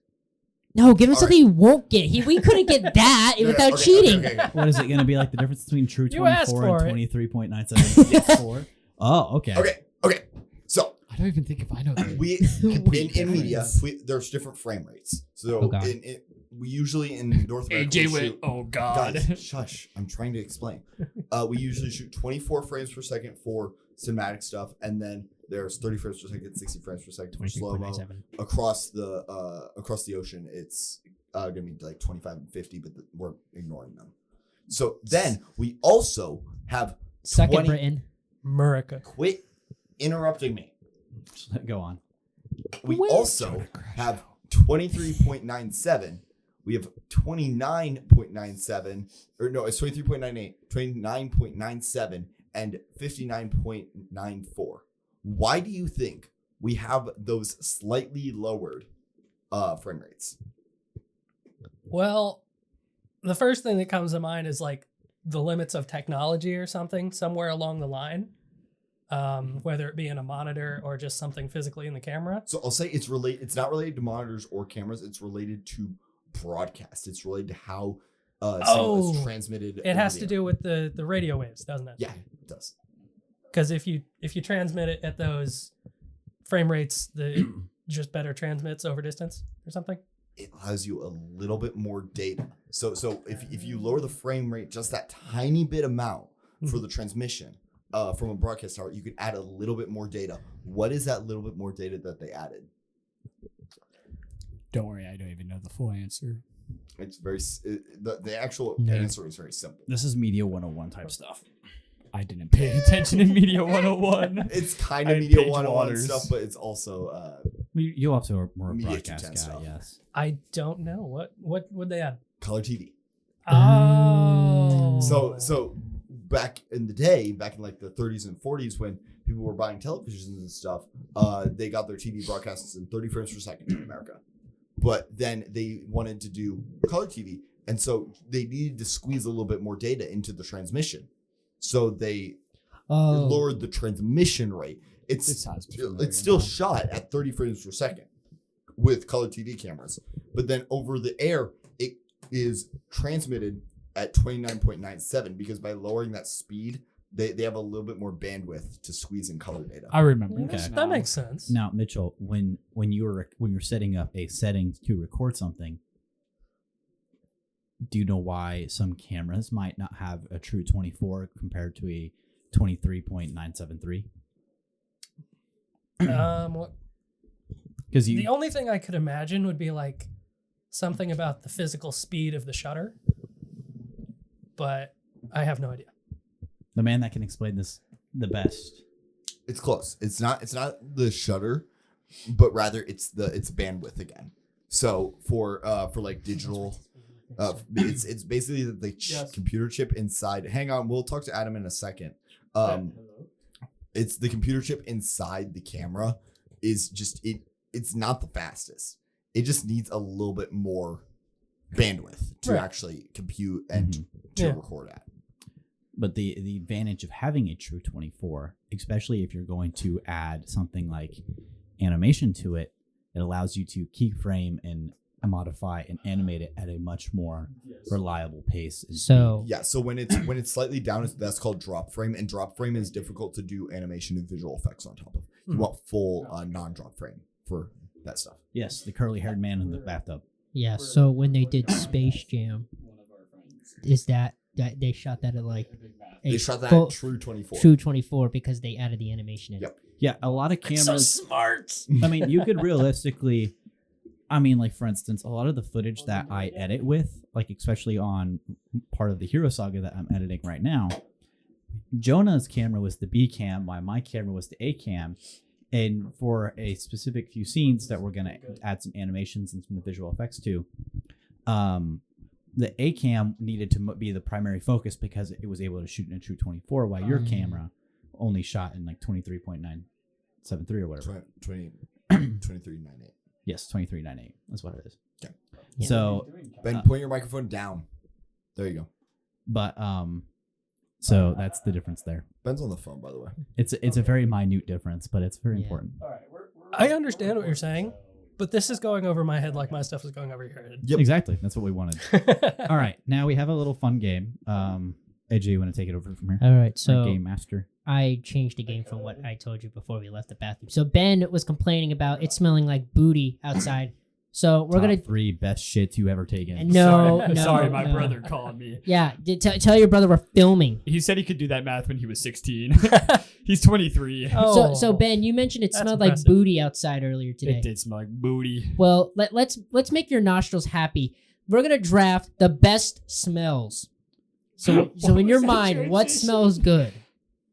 C: No, give him
D: All
C: something he won't get. We couldn't get that
D: No, no,
C: without
D: okay,
C: cheating.
D: okay.
B: What is it going to be like the difference between true
E: You asked
B: 24
E: for
B: and
E: it.
B: 23.97? Oh, okay.
D: Okay. So
F: I don't even think if I know that.
D: we
C: Wait,
D: in media,
F: difference.
D: there's different frame rates. So
C: Oh, God.
D: we usually in North America
F: AJ
D: we
F: went,
D: shoot,
F: oh god.
D: guys, shush! I'm trying to explain. We usually shoot 24 frames per second for cinematic stuff, and then there's 30 frames per second, 60 frames per second for slow mo.
C: 23.97.
D: Across the ocean, it's gonna be like 25 and 50, but we're ignoring them. So then we also have
C: Suck it,
D: 20
C: Britain.
E: America.
D: Quit interrupting me.
B: Go on.
D: We also have 23.97. We have 29.97, or no, it's 23.98, 29.97, and 59.94. Why do you think we have those slightly lowered frame rates?
E: Well, the first thing that comes to mind is like the limits of technology or something somewhere along the line, whether it be in a monitor or just something physically in the camera.
D: So I'll say it's related. It's not related to monitors or cameras. It's related to broadcast. It's related to how signal is transmitted.
E: It has to do with the radio waves, doesn't it?
D: Yeah, it does.
E: Because if you transmit it at those frame rates, it just better transmits over distance or something.
D: It allows you a little bit more data. So if you lower the frame rate just that tiny bit amount for the transmission from a broadcast tower, you could add a little bit more data. What is that little bit more data that they added?
F: Don't worry, I don't even know the full answer.
D: It's the actual
C: No.
D: answer is very simple.
B: This is Media 101 type stuff.
F: I didn't pay attention in Media 101.
D: It's kind
F: I
D: of media
F: page
D: 101
F: waters.
D: stuff, but it's also
B: You also are more a
D: Media
B: broadcast
D: 210
B: guy,
D: stuff.
B: yes.
E: I don't know. What would they add?
D: color TV.
E: Oh.
D: So back in the day, back in like the 30s and 40s, when people were buying televisions and stuff, they got their TV broadcasts in 30 frames per second in America. But then they wanted to do color TV, and so they needed to squeeze a little bit more data into the transmission. So they lowered the transmission rate.
F: It sounds familiar
D: It's still
F: now.
D: shot at 30 frames per second with color TV cameras, but then over the air it is transmitted at 29.97 because by lowering that speed, they have a little bit more bandwidth to squeeze in color data.
F: I remember.
E: Yeah,
F: this
E: that
F: now.
E: makes sense.
B: Now, Mitchell, when you're setting up a setting to record something, do you know why some cameras might not have a true 24 compared to a 23.973?
E: What,
B: Because
E: the only thing I could imagine would be like something about the physical speed of the shutter, but I have no idea.
B: the man that can explain this the best.
D: It's close. It's not the shutter, but rather it's bandwidth again. So for like digital, it's basically the computer chip inside. Hang on, we'll talk to Adam in a second. It's the computer chip inside the camera is just it's not the fastest. It just needs a little bit more bandwidth to
E: Right.
D: actually compute and to
E: Yeah.
D: record at.
B: But the advantage of having a true 24, especially if you're going to add something like animation to it, it allows you to keyframe and modify and animate it at a much more reliable pace. And
C: So
D: Yeah, so when it's slightly down, that's called drop frame, and drop frame is difficult to do animation and visual effects on top of. You want full non-drop frame for that stuff.
B: yes, the curly haired man in the bathtub.
C: yeah, so when they did Space Jam, is that they shot that at like a
D: They shot that
C: full-
D: at true 24.
C: true 24 because they added the animation in.
D: Yep.
B: Yeah, a lot of cameras.
E: smart.
B: I mean, you could realistically, like for instance, a lot of the footage that I edit with, like especially on part of the Hero Saga that I'm editing right now, Jonah's camera was the B cam, while my camera was the A cam. And for a specific few scenes that we're going to add some animations and some visual effects to, the A cam needed to be the primary focus because it was able to shoot in a true 24, while your camera only shot in like 23.973 or whatever.
D: 23.98.
B: Yes, 23.98. That's what it is.
C: Yeah.
B: So,
D: Ben, point your microphone down. There you go.
B: but so that's the difference there.
D: Ben's on the phone, by the way.
B: It's a very minute difference, but it's very
C: Yeah.
B: important.
E: I understand what you're saying, but this is going over my head like my stuff is going over your head.
D: Yep.
B: Exactly. That's what we wanted. All right, now we have a little fun game. AJ, you want to take it over from here?
C: All right,
B: Our
C: so
B: game master.
C: I changed the game from what I told you before we left the bathroom. So Ben was complaining about it smelling like booty outside. So we're
B: Top
C: gonna
B: 3 best shits you ever taken.
C: no,
F: sorry,
C: no,
F: sorry, my
C: no.
F: brother called me.
C: Yeah, tell your brother we're filming.
F: He said he could do that math when he was 16. He's 23.
E: Oh.
C: So Ben, you mentioned it
E: That's
C: smelled
E: impressive.
C: like booty outside earlier today.
F: It did smell like booty.
C: Well, let's make your nostrils happy. We're gonna draft the best smells. So in your mind, what smells good?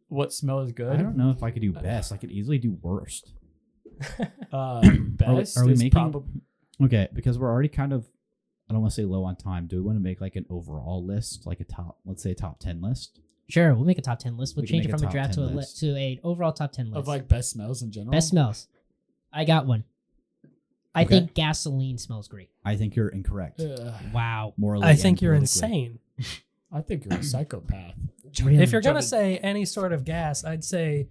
F: What smells good?
B: I don't know if I could do best. I could easily do worst.
F: Best
B: are we
F: is
B: making?
F: probably
B: Okay, because we're already kind of, I don't want to say low on time. Do we want to make like an overall list, like a top, let's say a top 10 list?
C: Sure, we'll make a top 10 list. We'll
B: We can
C: change it
B: make a
C: from a
B: top
C: draft
B: 10
C: to
B: list.
C: to a overall top 10 list.
F: of like best smells in general.
C: Best smells. I got one. I
B: Okay.
C: think gasoline smells great.
B: I think you're incorrect.
C: Wow.
B: Morally,
E: I think
B: and
E: you're
B: politically.
E: insane.
F: I think you're a psychopath.
C: Really?
E: If you're gonna
F: Jordan.
E: say any sort of gas, I'd say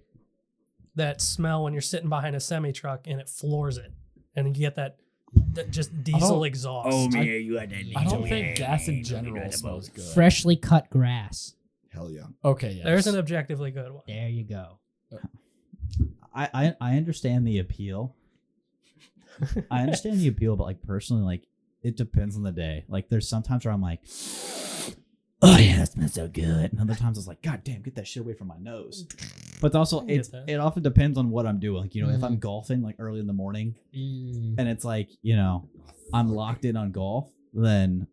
E: that smell when you're sitting behind a semi truck and it floors it, and you get that just diesel
F: don't-
E: exhaust.
F: I don't think gas in general smells good.
C: Freshly cut grass.
D: Hell yeah.
F: Okay, yes.
E: There's an objectively good one.
C: There you go.
B: I understand the appeal. I understand the appeal, but like personally, like it depends on the day. Like there's sometimes where I'm like, oh yeah, that smells so good, and other times it's like, God damn, get that shit away from my nose. But also,
E: I get
B: it's
E: that.
B: it often depends on what I'm doing. Like if
C: Mm-hmm.
B: I'm golfing like early in the morning,
C: Mm.
B: and it's like I'm locked in on golf, then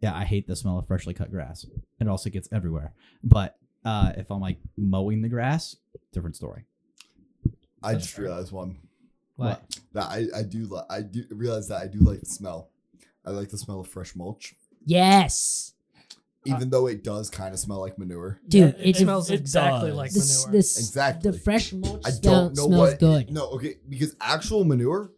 B: yeah, I hate the smell of freshly cut grass. It also gets everywhere. But if I'm like mowing the grass, different story.
D: I just realized one.
C: What?
D: That I do realize that I do like the smell. I like the smell of fresh mulch,
C: Yes.
D: even though it does kind of smell like manure.
C: Dude,
E: it smells
F: it
E: exactly
F: does.
E: like
C: this,
E: manure.
C: this,
D: Exactly.
C: The fresh mulch
D: I don't know
C: smells
D: what.
C: good.
D: No, okay, because actual manure,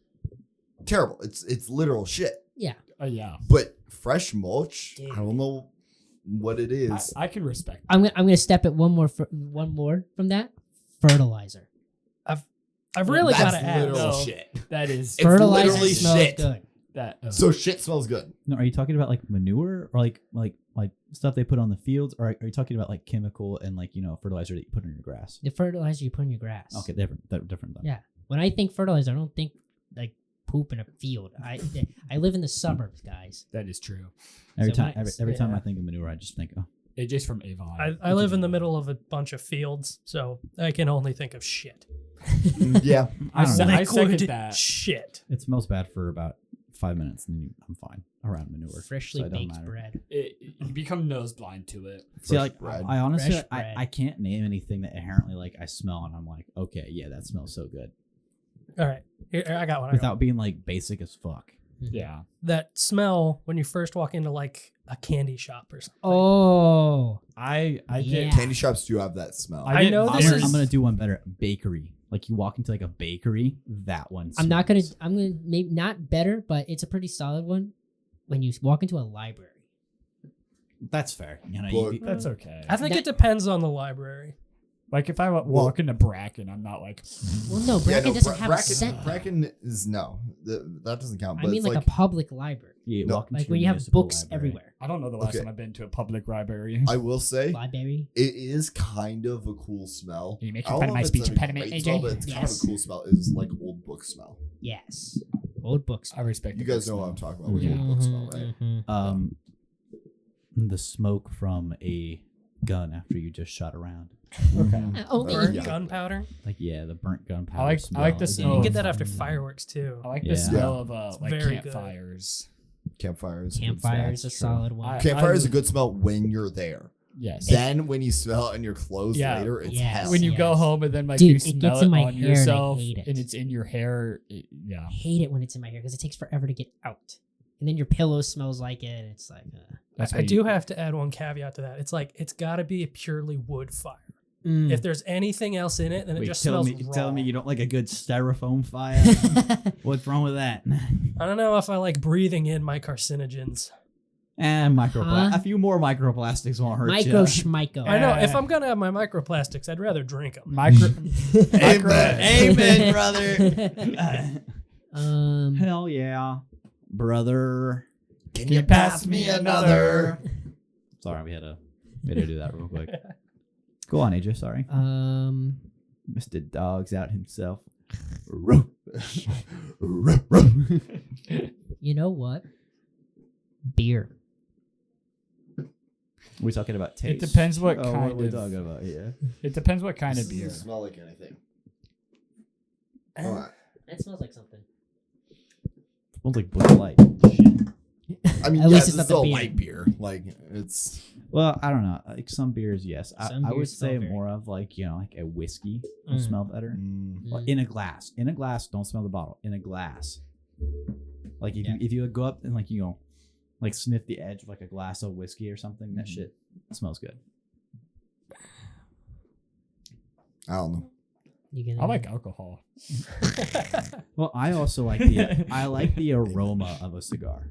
D: terrible. It's literal shit.
C: Yeah.
F: Yeah.
D: But fresh mulch,
C: Dude.
D: I don't know what it is.
F: I can respect.
C: I'm gonna step it one more from that. Fertilizer.
E: I've really got
D: That's
E: to ask.
D: literal
F: No.
D: shit.
F: That is
D: It's
C: Fertilizer
D: literally
C: smells
D: shit.
C: good.
F: that.
D: So shit smells good.
B: No, are you talking about like manure or like stuff they put on the fields, or are you talking about like chemical and like fertilizer that you put in your grass?
C: The fertilizer you put in your grass.
B: Okay, different then.
C: Yeah. When I think fertilizer, I don't think like poop in a field. I live in the suburbs, guys.
F: That is true.
B: Every
C: So
B: time,
C: my-
B: every time
E: yeah.
B: I think of manure, I just think, oh,
F: AJ's from Avon.
E: I live in the middle of a bunch of fields, so I can only think of shit.
D: Yeah.
B: I don't know.
F: I second
E: Liquid
F: that.
E: shit.
B: It smells bad for about 5 minutes, and then I'm fine around manure.
C: Freshly
B: so it don't
C: baked
B: matter.
C: bread.
F: You become nose blind to it.
B: See,
D: Fresh
B: like
D: bread.
B: I honestly,
C: Fresh bread.
B: I can't name anything that inherently like I smell and I'm like, okay, yeah, that smells so good,
E: All right, here I got one.
B: without being like basic as fuck.
F: Yeah.
E: That smell when you first walk into like a candy shop or something.
C: Oh.
F: I
C: Yeah.
F: get
D: Candy shops do have that smell.
E: I know
B: I'm
E: this
B: gonna,
E: is-
B: I'm gonna do one better. Bakery. Like you walk into like a bakery, that one.
C: I'm not gonna.
B: smells.
C: I'm gonna maybe not better, but it's a pretty solid one. When you walk into a library,
B: That's fair.
D: Well,
F: that's okay.
E: I think
C: That-
E: it depends on the library.
F: Like if I walk into Bracken, I'm not like
C: well, no,
D: Yeah,
C: Bracken
D: no,
C: doesn't have a
D: Bracken,
C: scent.
D: Bracken is no. That doesn't count. But
C: I mean,
D: it's
C: like, a public library,
B: Yeah,
D: No.
B: walk into
C: like
B: your
C: when you have
B: municipal
C: books
B: library.
C: everywhere.
F: I don't know the last
D: Okay.
F: time I've been to a public library.
D: I will say
C: Library.
D: it is kind of a cool smell.
F: Can you make
D: I
F: fun
D: don't
F: of
D: know
F: my
D: if it's
F: speech
D: a
F: impediment,
D: great
F: AJ?
D: smell, but it's kind of
C: Yes.
D: a cool smell. Is like old book smell.
C: Yes. Old books.
F: I respect.
D: You
F: the
D: guys
F: book
D: know what I'm
F: smell.
D: talking about with
F: Yeah.
D: old book smell, right?
C: Mhm.
B: The smoke from a gun after you just shot around.
F: Okay.
C: Only
D: Burn.
E: Burnt
D: Yeah.
E: gunpowder.
B: Like the burnt gunpowder.
F: I like the
B: smell is
F: smell
E: You
F: of-
E: can get that after
B: fun.
E: fireworks too.
F: I like
B: Yeah.
F: the smell
D: Yeah.
F: of
E: It's
F: like
E: very good.
F: campfires.
D: Campfire is a good
C: Campfire
B: That's
C: is a
B: true.
C: solid one.
D: Campfire is a good smell when you're there.
F: Yes.
D: Then when you smell it in your clothes
F: Yeah.
D: later, it's
C: Yes.
D: hell.
F: when you go
C: Yes.
F: home and then like
C: Dude,
F: you
C: it
F: smell
C: gets
F: it
C: in my
F: on
C: hair and I
F: yourself
C: hate it.
F: and it's in your hair.
C: I hate it when it's in my hair because it takes forever to get out, and then your pillow smells like it. And it's like,
F: That's
E: I do have to add one caveat to that. It's like it's got to be a purely wood fire. If there's anything else in it, then it
B: Wait,
E: just
B: tell
E: smells
B: me,
E: raw.
B: tell me you don't like a good styrofoam fire. What's wrong with that?
E: I don't know if I like breathing in my carcinogens.
B: And microplastic.
C: Huh?
B: A few more microplastics won't hurt
C: Micro
B: you.
C: schmico.
E: I know. If I'm gonna have my microplastics, I'd rather drink them.
B: Amen, brother. Hell yeah, brother.
D: Can
F: you pass me another?
B: Sorry, we had to do that real quick. Go on, AJ. Sorry, Mr. Dog's out himself.
C: You know what? Beer.
B: We're talking about taste.
F: It depends what
B: What
F: kind
B: are we
F: of.
B: talking about? Yeah.
F: It depends what kind of beer.
D: Doesn't smell like anything.
C: That smells like something.
B: Smells like Busch Light.
D: I mean,
C: At
D: yeah,
C: least
D: this
C: it's
D: is
C: not
D: a
C: the beer.
D: light beer. Like it's.
B: Well, I don't know. Like some beers, yes.
C: Some
B: I would
C: beers smell
B: say
C: very-
B: more of like like a whiskey will
C: Mm.
B: smell better. Well, in a glass. In a glass. Don't smell the bottle. In a glass. Like if you go up and like like sniff the edge of like a glass of whiskey or something, that shit smells good.
D: I don't know.
C: You gonna
F: I like alcohol.
B: Well, I also like the aroma of a cigar.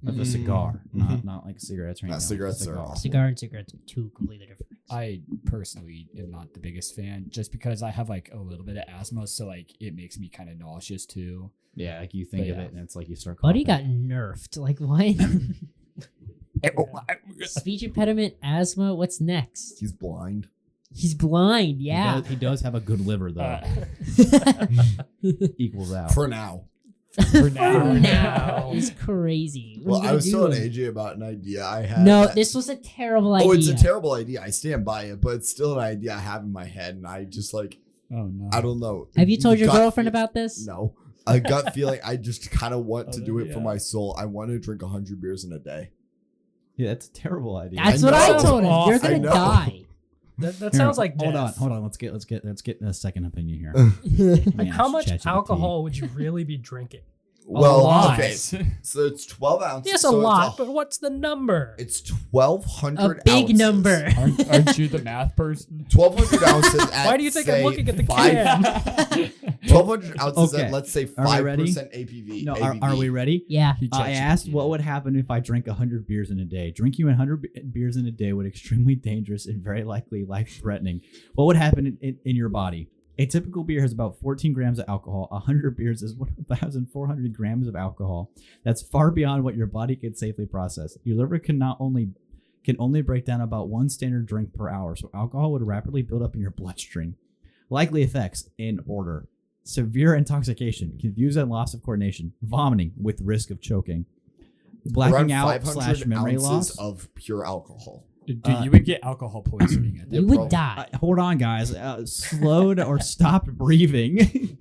B: Of a cigar, not like cigarettes or anything.
D: Cigarettes are awesome.
C: cigar and cigarettes are two completely different things.
F: I personally am not the biggest fan, just because I have like a little bit of asthma, so like it makes me kind of nauseous too.
B: Yeah, like you think
F: But
B: of
F: yeah.
B: it and it's like you start.
C: Buddy
B: coughing.
C: got nerfed. Like what? Speech impediment, asthma. What's next?
D: He's blind.
C: He's blind. Yeah.
B: He does have a good liver though. Equals out.
D: For now.
F: For now.
C: now. It's crazy. What
D: Well,
C: are you
D: I was
C: gonna
D: telling
C: do?
D: AJ about an idea I had.
C: No,
D: that-
C: this was a terrible idea.
D: Oh, it's a terrible idea. I stand by it, but it's still an idea I have in my head, and I just like
F: Oh no.
D: I don't know.
C: Have you told your
D: Gut
C: girlfriend
D: feel-
C: about this?
D: No. A gut feeling. I just kind of want
F: Oh,
D: to
F: no,
D: do it for
F: yeah.
D: my soul. I want to drink 100 beers in a day.
B: Yeah, that's a terrible idea.
C: That's
D: I
C: what I
D: know.
C: told him. You're
E: I
C: gonna
D: know.
C: die.
E: That
B: Here,
E: sounds like
B: hold
E: death.
B: on. Let's get a second opinion here.
E: Like, how much
B: ChatGPT.
E: alcohol would you really be drinking?
D: Well,
F: lot.
D: okay. So it's 12 ounces.
E: Yes, a
D: so
E: lot, but what's the number?
D: It's 1,200
C: A big
D: ounces.
C: number.
F: Aren't you the math person?
D: 1,200 ounces at,
E: Why do you think I'm
D: say,
E: looking at the
D: 1,200 ounces
B: Okay.
D: at, let's say,
B: Are we
D: 5%
B: ready?
D: ABV.
B: No,
D: ABV.
B: are we ready?
C: Yeah.
F: He
B: I asked what would happen if I drank 100 beers in a day. Drinking 100 beers in a day would be extremely dangerous and very likely life-threatening. What would happen in your body? A typical beer has about 14 grams of alcohol. 100 beers is 1,400 grams of alcohol. That's far beyond what your body can safely process. Your liver can only break down about one standard drink per hour, so alcohol would rapidly build up in your bloodstream. Likely effects in order: severe intoxication, confusion and loss of coordination, vomiting with risk of choking, blacking
D: Around
B: out
D: 500
B: / memory
D: ounces
B: loss.
D: of pure alcohol.
F: Dude, you would get alcohol poisoning. I think.
C: You would die.
B: Hold on, guys. Slowed or stopped breathing.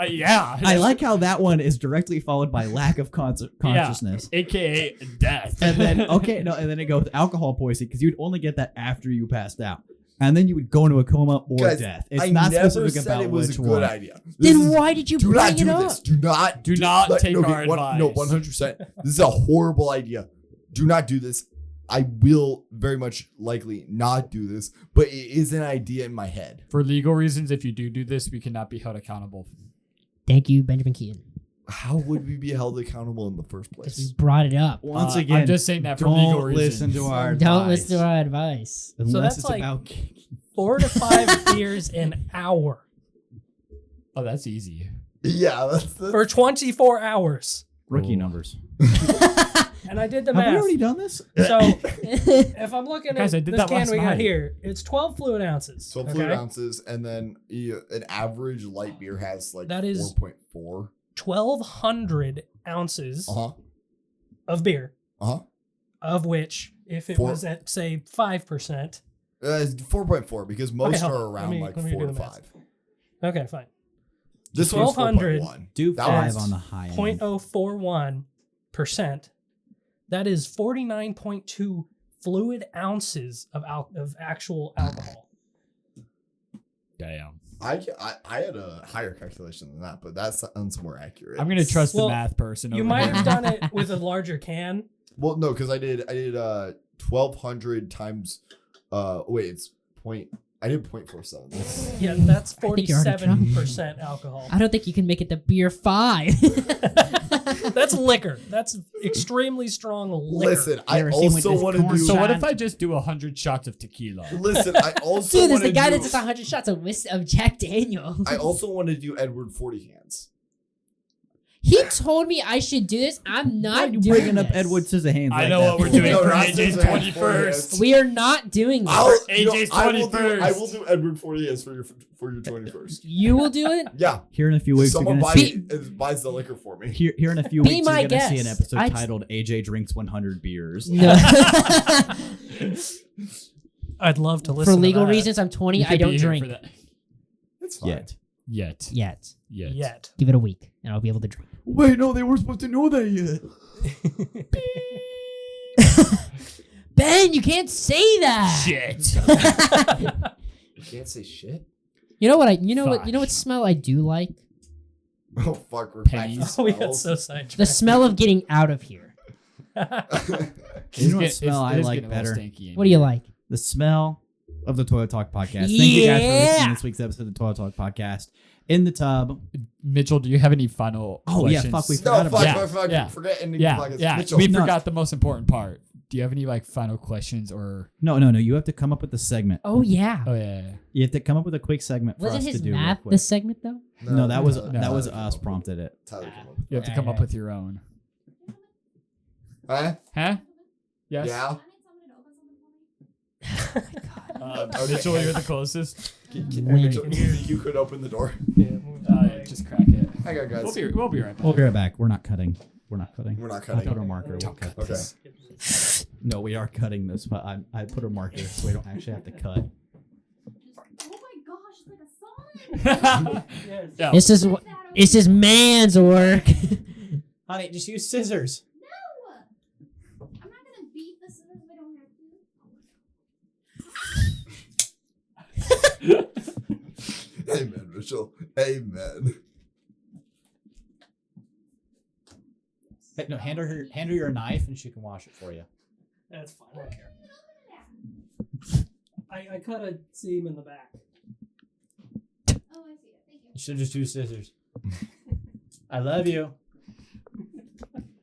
F: Yeah.
B: I like how that one is directly followed by lack of consciousness.
F: AKA death.
B: And then and then it goes alcohol poisoning because you'd only get that after you passed out, and then you would go into a coma or
D: Guys,
B: death. It's
D: I
B: not
D: never
B: specific
D: said
B: about
D: it was
B: which
D: a good
B: one.
D: idea.
C: Then
D: This is-
C: why did you
D: do
C: bring
D: not
C: it
D: do
C: up?
D: this. Do not
F: take our advice.
D: No, 100%. This is a horrible idea. Do not do this. I will very much likely not do this, but it is an idea in my head.
F: For legal reasons, if you do this, we cannot be held accountable.
C: Thank you, Benjamin Keaton,
D: How would we be held accountable in the first
C: because we
D: place?
C: brought it up.
B: Once
F: I'm
B: again,
F: just saying that for legal
B: don't listen
F: reasons.
B: to our
C: Don't
B: advice.
C: listen to our advice.
B: Unless
E: that's
B: it's
E: like-
B: about
E: 4 to 5 beers an hour
F: Oh, that's easy.
D: Yeah, that's
E: for 24 hours.
B: rookie
F: Oh.
B: numbers.
E: And I did the
B: Have we
E: math.
B: already done this?
E: So if I'm looking
F: Guys, I
E: at
F: did
E: this
F: that
E: can
F: last
E: we got
F: night.
E: here, it's 12 fluid ounces.
D: 12
E: okay?
D: fluid ounces, and then an average light beer has like
E: That is-
D: 4.4.
E: 1,200 ounces
D: Uh-huh.
E: of beer,
D: Uh-huh.
E: of which, if it
D: Four-
E: was at, say, 5%.
D: It's 4.4 because most
E: hold
D: are
E: on.
D: around
E: Let me
D: 4
E: do
D: to
E: the math.
D: 5.
E: Okay, fine.
D: This one's
E: 1200.
D: 4.1.
B: Do
D: That
B: 5
D: one's
B: on the high end.
E: 0.041%. That is 49.2 fluid ounces of actual alcohol.
F: Damn.
D: I had a higher calculation than that, but that sounds more accurate.
F: I'm gonna trust
E: Well,
F: the math person.
E: You
F: over
E: might
F: here.
E: have done it with a larger can.
D: Well, no, because I did 1,200 times. Wait, it's point. I did 0.47.
E: Yeah, that's
C: think you're already drunk.
E: 47% alcohol.
C: I don't think you can make it the beer 5.
E: That's liquor. That's extremely strong liquor.
D: Listen,
B: You
D: I
B: ever seen
D: also
B: when
D: want to
B: corn
D: do.
F: So what
B: Shot.
F: if I just do 100 shots of tequila?
D: Listen, I also
C: Dude, there's
D: want
C: the
D: to
C: guy
D: do.
C: that does 100 shots of Jack Daniels.
D: I also want to do Edward 40 hands.
C: He told me I should do this. I'm
B: Why
C: not
B: are you
C: doing
B: bringing up
C: this.
B: Edward Scissorhands?
F: I
B: like
F: know
B: that
F: what we're
B: for?
F: doing
D: No,
F: for
D: not
F: AJ's
D: Scissorhands,
F: 21st.
C: We are not doing this.
F: AJ's
D: I will do
F: 21st.
D: Edward 40 hands for your 21st.
C: You will do it?
D: Yeah.
B: Here in a few weeks, you're
D: Someone
B: gonna
D: buys the liquor for me.
B: here in a few
C: Be
B: weeks,
C: my
B: you're gonna see an
C: guest.
B: episode
C: I-
B: titled "AJ drinks 100 beers."
C: No.
E: I'd love to listen
C: For legal
E: to that.
C: reasons, I'm 20.
F: You
C: I
F: could
C: don't
F: be here
C: drink
F: for that.
D: It's fine.
B: Yet.
F: Yet.
C: yet. Give it a week, and I'll be able to drink.
B: Wait, no, they weren't supposed to know that yet.
C: Ben, you can't say that.
F: Shit.
D: You can't say shit.
C: You know what? You know
F: Fuck.
C: what smell I do like?
D: Oh fuck, we're
F: Pennies.
E: Oh, we got so sidetracked.
C: The smell of getting out of here.
B: You know what smell I like better?
C: What do you like?
B: The smell of the Toilet Talk podcast. Thank you guys for listening
C: Yeah.
B: to this week's episode of the Toilet Talk podcast. In the tub.
F: Mitchell, do you have any final
B: Oh, yeah,
F: questions?
B: fuck, we
D: No,
B: forgot about
D: fuck,
F: Yeah,
D: fuck,
F: yeah.
D: forget ending
F: Yeah,
D: the podcast.
F: yeah.
D: Mitchell.
F: We
B: No.
F: forgot the most important part. Do you have any like final questions or?
B: No. You have to come up with a segment.
C: Oh yeah.
F: Oh yeah.
B: You have to come up with a quick segment for
C: Wasn't
B: us to
C: his
B: do. real
C: math
B: quick.
C: the segment though?
B: No, that was
F: No.
B: us prompted it.
D: Tyler came up with
F: You have to come up with your own.
D: Huh?
F: Huh? Yes.
D: Yeah. Okay.
F: Mitchell, you're the closest.
D: Mitchell, you could open the door.
F: Just crack it.
D: Hang on, guys.
F: We'll be right back.
B: We'll be right back. We're not cutting. We're not cutting.
D: We're not
B: I'll put
D: cutting.
B: a marker. We'll cut
D: Okay.
B: this. No, we are cutting this, but I put a marker so we don't actually have to cut.
G: Oh my gosh, it's like a song.
F: Yeah.
C: This is man's work.
B: Honey, just use scissors.
G: No! I'm not gonna beat the scissors if I don't have to.
D: Amen, Mitchell. Amen.
B: Hey, no, hand her your knife and she can wash it for you.
E: That's fine. I don't care. I cut a seam in the back.
G: Oh, I see it. Thank you.
B: You should just use scissors. I love you.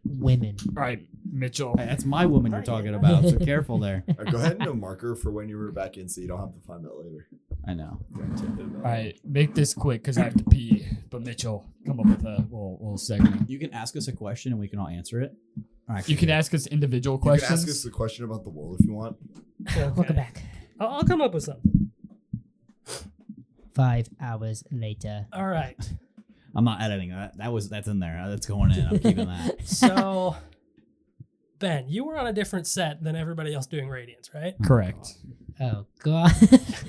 C: Women.
F: All right, Mitchell.
B: Hey, that's my woman you're talking about, so careful there.
D: All right, go ahead and do a marker for when you were back in so you don't have to find that later.
B: I know.
F: All right, make this quick because I have to pee. But Mitchell, come up with a little segment.
B: You can ask us a question and we can all answer it. Or actually,
F: You can ask us individual
D: You can
F: questions.
D: ask us the question about the world if you want.
C: Welcome back.
E: I'll come up with something.
C: 5 hours later.
E: All right.
B: I'm not editing that. That's in there. That's going in. I'm keeping that.
E: So, Ben, you were on a different set than everybody else doing Radiance, right?
F: Correct.
C: Oh god.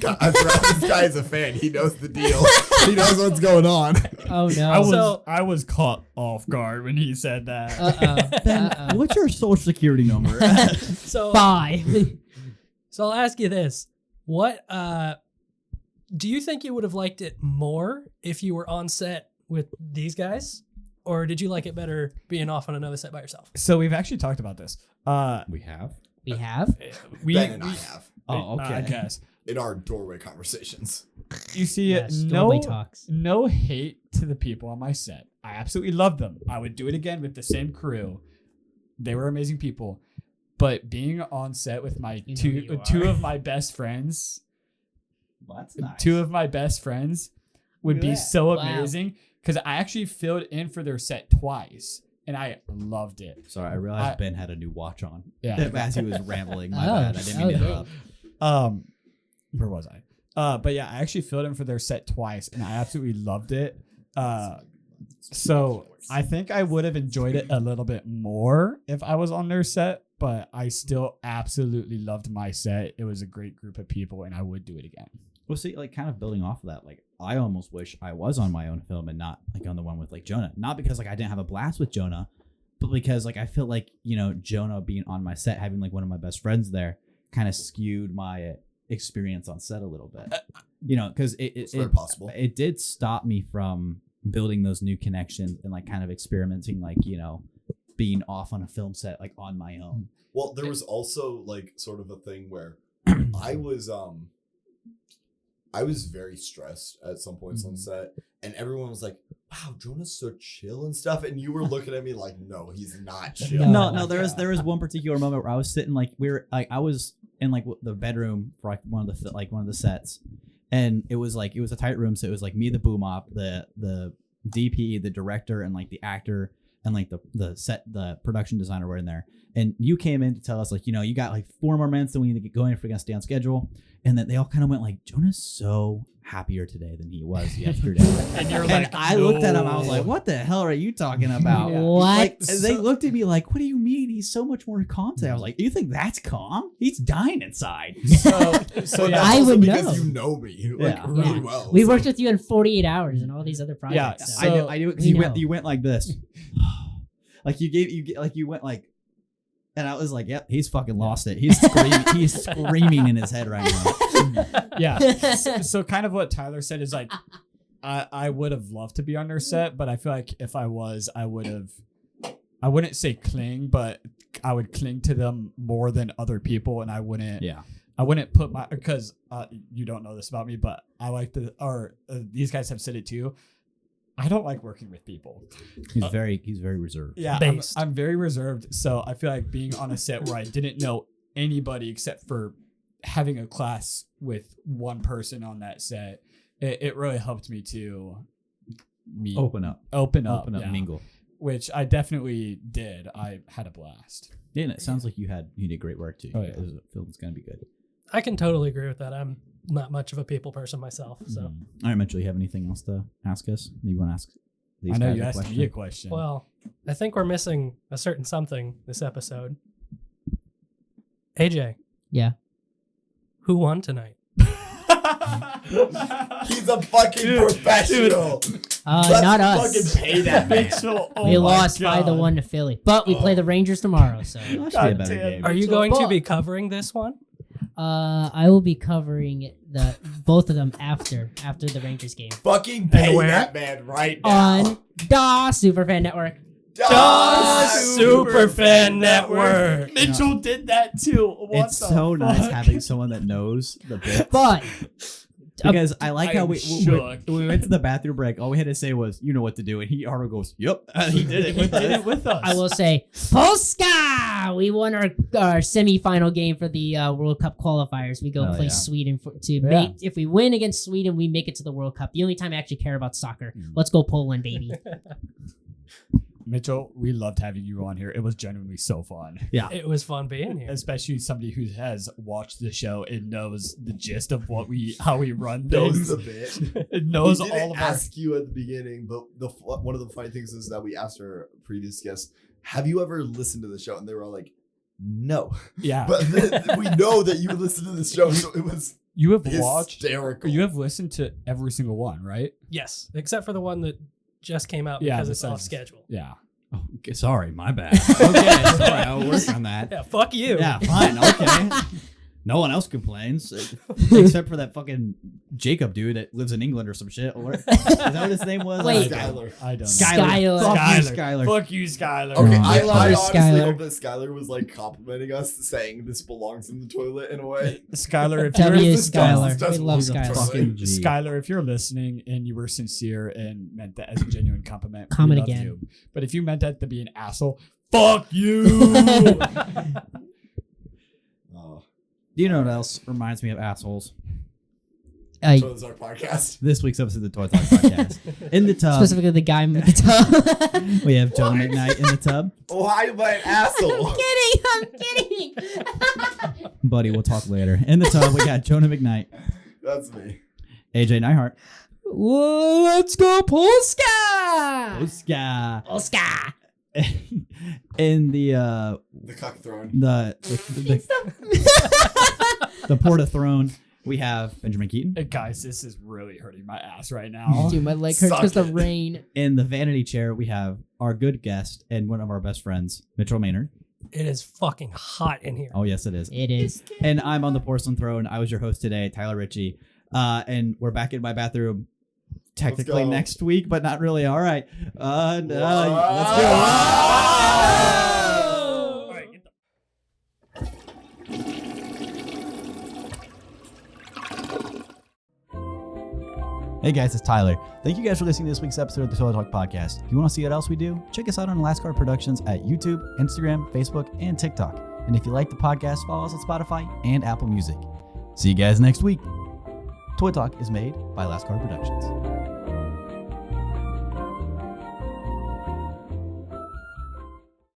D: God, I forgot this guy is a fan. He knows the deal. He knows what's going on.
C: Oh no.
F: I was caught off guard when he said that.
C: Uh-oh.
B: What's your social security number?
E: So
C: 5.
E: So I'll ask you this: What do you think you would have liked it more if you were on set with these guys, or did you like it better being off on another set by yourself?
F: So we've actually talked about this.
B: We have.
C: We have.
D: Ben and I have
B: Oh, okay.
F: I guess.
D: in our doorway conversations.
F: You see,
C: Yes,
F: no
C: doorway talks.
F: no hate to the people on my set. I absolutely love them. I would do it again with the same crew. They were amazing people. But being on set with my
C: You know you
F: two
C: are.
F: of my best friends,
B: Well, that's nice.
F: two of my best friends would be
B: Yeah.
F: so
C: Wow.
F: amazing because I actually filled in for their set twice and I loved it.
B: Sorry, I realized
F: I-
B: Ben had a new watch on.
F: Yeah.
B: As he was rambling. My
C: Oh,
B: bad. I didn't mean to
C: okay.
B: interrupt.
F: Where was I? But yeah, I actually filled in for their set twice and I absolutely loved it. So I think I would have enjoyed it a little bit more if I was on their set, but I still absolutely loved my set. It was a great group of people and I would do it again.
B: Well, see, like, kind of building off of that, like, I almost wish I was on my own film and not, like, on the one with, like, Jonah. Not because, like, I didn't have a blast with Jonah, but because, like, I feel like, you know, Jonah being on my set, having, like, one of my best friends there, kind of skewed my experience on set a little bit. You know, because
D: It's very possible.
B: it did stop me from building those new connections and, like, kind of experimenting, like, you know, being off on a film set, like, on my own.
D: Well, there was also like sort of a thing where I was I was very stressed at some points on set, and everyone was like, "Wow, Jonah's so chill and stuff," and you were looking at me like, "No, he's not chill."
B: No, there was one particular moment where I was sitting like I was in like the bedroom for like one of the sets, and it was a tight room, so it was like me, the boom op, the DP, the director, and like the actor, and like the production designer were in there. And you came in to tell us like, you got like 4 more minutes, then we need to get going if we're gonna stay on schedule. And then they all kind of went like, Jonah's so happier today than he was yesterday.
F: And you're
B: And
F: like,
B: I looked at him, I was like, what the hell are you talking about?
C: What?
B: Like, and they looked at me like, what do you mean? He's so much more calm today. I was like, you think that's calm? He's dying inside.
F: So yeah.
C: I
D: Also
C: would
D: because
C: know.
D: you know me like
B: Yeah.
D: really
C: Yeah.
D: well.
C: We
D: so-
C: worked with you in 48 hours and all these other projects.
F: Yeah,
C: so.
B: I knew because
C: we
B: you
C: know.
B: went like this. Like you went like, and I was like, yep, he's fucking lost it. He's screaming in his head right now.
F: Yeah. So kind of what Tyler said is like, I would have loved to be on their set, but I feel like if I was, I wouldn't say cling, but I would cling to them more than other people, and I wouldn't put my, because you don't know this about me, but I like these guys have said it too. I don't like working with people.
B: He's very reserved.
F: Yeah,
E: Based.
F: I'm very reserved. So I feel like being on a set where I didn't know anybody except for having a class with one person on that set, it really helped me to
B: Open up,
F: yeah.
B: mingle.
F: Which I definitely did. I had a blast.
B: Yeah, and it sounds like you did great work too.
F: Oh, yeah.
B: The film's gonna be good.
E: I can totally agree with that. I'm not much of a people person myself, so.
B: All right, Mitchell, you have anything else to ask us? Maybe you want to ask these
F: I know
B: guys
F: you
B: a
F: asked
B: question?
F: me a question.
E: Well, I think we're missing a certain something this episode. AJ,
C: Yeah.
E: who won tonight?
D: He's a fucking professional.
C: Not us.
D: Fucking pay that man.
F: Mitchell, oh
C: We
F: my
C: lost
F: God.
C: 5-1 to Philly, but we play the Rangers tomorrow. So
B: That should be a
F: God
B: better
F: damn.
B: game.
E: Are you going to be covering this one?
C: I will be covering both of them after the Rangers game
D: Fucking pay
E: where?
D: that man right now.
C: on Da Superfan Network.
E: Superfan Network.
F: Mitchell did that too. What
B: It's
F: the
B: so nice
F: fuck?
B: having someone that knows the bit.
C: But
B: Because I like
F: I
B: how
F: am
B: we
F: shook.
B: we went to the bathroom break. All we had to say was, "You know what to do," and he already goes, "Yep." And he did it.
F: He did it with us.
C: I will say, Polska! We won our semifinal game for the World Cup qualifiers. We go
B: Oh,
C: play
B: yeah.
C: Sweden to
F: Yeah.
C: make. If we win against Sweden, we make it to the World Cup. The only time I actually care about soccer. Let's go Poland, baby.
F: Mitchell, we loved having you on here. It was genuinely so fun.
B: Yeah.
E: It was fun being here.
F: Especially somebody who has watched the show and knows the gist of how we run
D: Knows
F: things.
D: the bit.
F: It knows
D: we didn't
F: all of our.
D: ask you at the beginning, but one of the funny things is that we asked our previous guests, "Have you ever listened to the show?" And they were all like, "No."
F: Yeah,
D: But we know that you listened to the show, so it was
F: you have watched.
D: hysterical.
F: You have listened to every single one, right?
E: Yes, except for the one that just came out
F: Yeah,
E: because it's
F: besides-
E: off schedule.
F: Yeah.
B: Oh, okay, sorry, my bad. Okay, sorry, I'll work on that.
E: Yeah, fuck you.
B: Yeah, fine, okay. No one else complains except for that fucking Jacob dude that lives in England or some shit. Or, is that what his name was?
C: Wait.
D: Skylar.
F: I don't know.
C: Skylar.
B: Fuck you,
F: Skylar.
B: Skylar.
F: Fuck you, Skylar.
D: Okay,
B: Oh,
D: I
C: love
D: honestly
C: Skylar.
D: hope that Skylar was like complimenting us, saying this belongs in the toilet in a way.
F: Skylar, if
C: W
F: you're
D: This
C: Skylar.
D: does
C: We love
D: belong in the
C: Skylar.
D: toilet.
B: Fucking G.
F: Skylar, if you're listening and you were sincere and meant that as a genuine compliment, we
C: Comment
F: love
C: again.
F: you. But if you meant that to be an asshole, fuck you.
D: Oh,
B: You know what else reminds me of assholes?
D: so this is our podcast.
B: This week's episode of the Toy Talk Podcast. In the tub,
C: Specifically, the guy with the tub.
B: we have Jonah McKnight in the tub.
D: Why am I an asshole?
C: I'm kidding.
B: Buddy, we'll talk later. In the tub, we got Jonah McKnight,
D: That's me.
B: AJ Neihart,
C: Let's go, Polska!
B: Oscar.
C: Polska!
B: In the
D: The cock throne.
B: the Porta Throne, we have Benjamin Keaton.
F: Hey, guys, this is really hurting my ass right now.
C: Dude, my leg hurts because the
D: Suck it.
C: rain.
B: In the vanity chair, we have our good guest and one of our best friends, Mitchell Maynard.
E: It is fucking hot in here.
B: Oh, yes, it is.
C: It is.
B: And I'm on the porcelain throne. I was your host today, Tyler Ritchie. And we're back in my bathroom technically
D: go.
B: next week, but not really. All right. Let's do it.
E: All right, get the-
B: Hey guys, it's Tyler. Thank you guys for listening to this week's episode of the Toilet Talk Podcast. If you want to see what else we do, check us out on Last Card Productions at YouTube, Instagram, Facebook, and TikTok. And if you like the podcast, follow us on Spotify and Apple Music. See you guys next week. Toy Talk is made by Last Card Productions.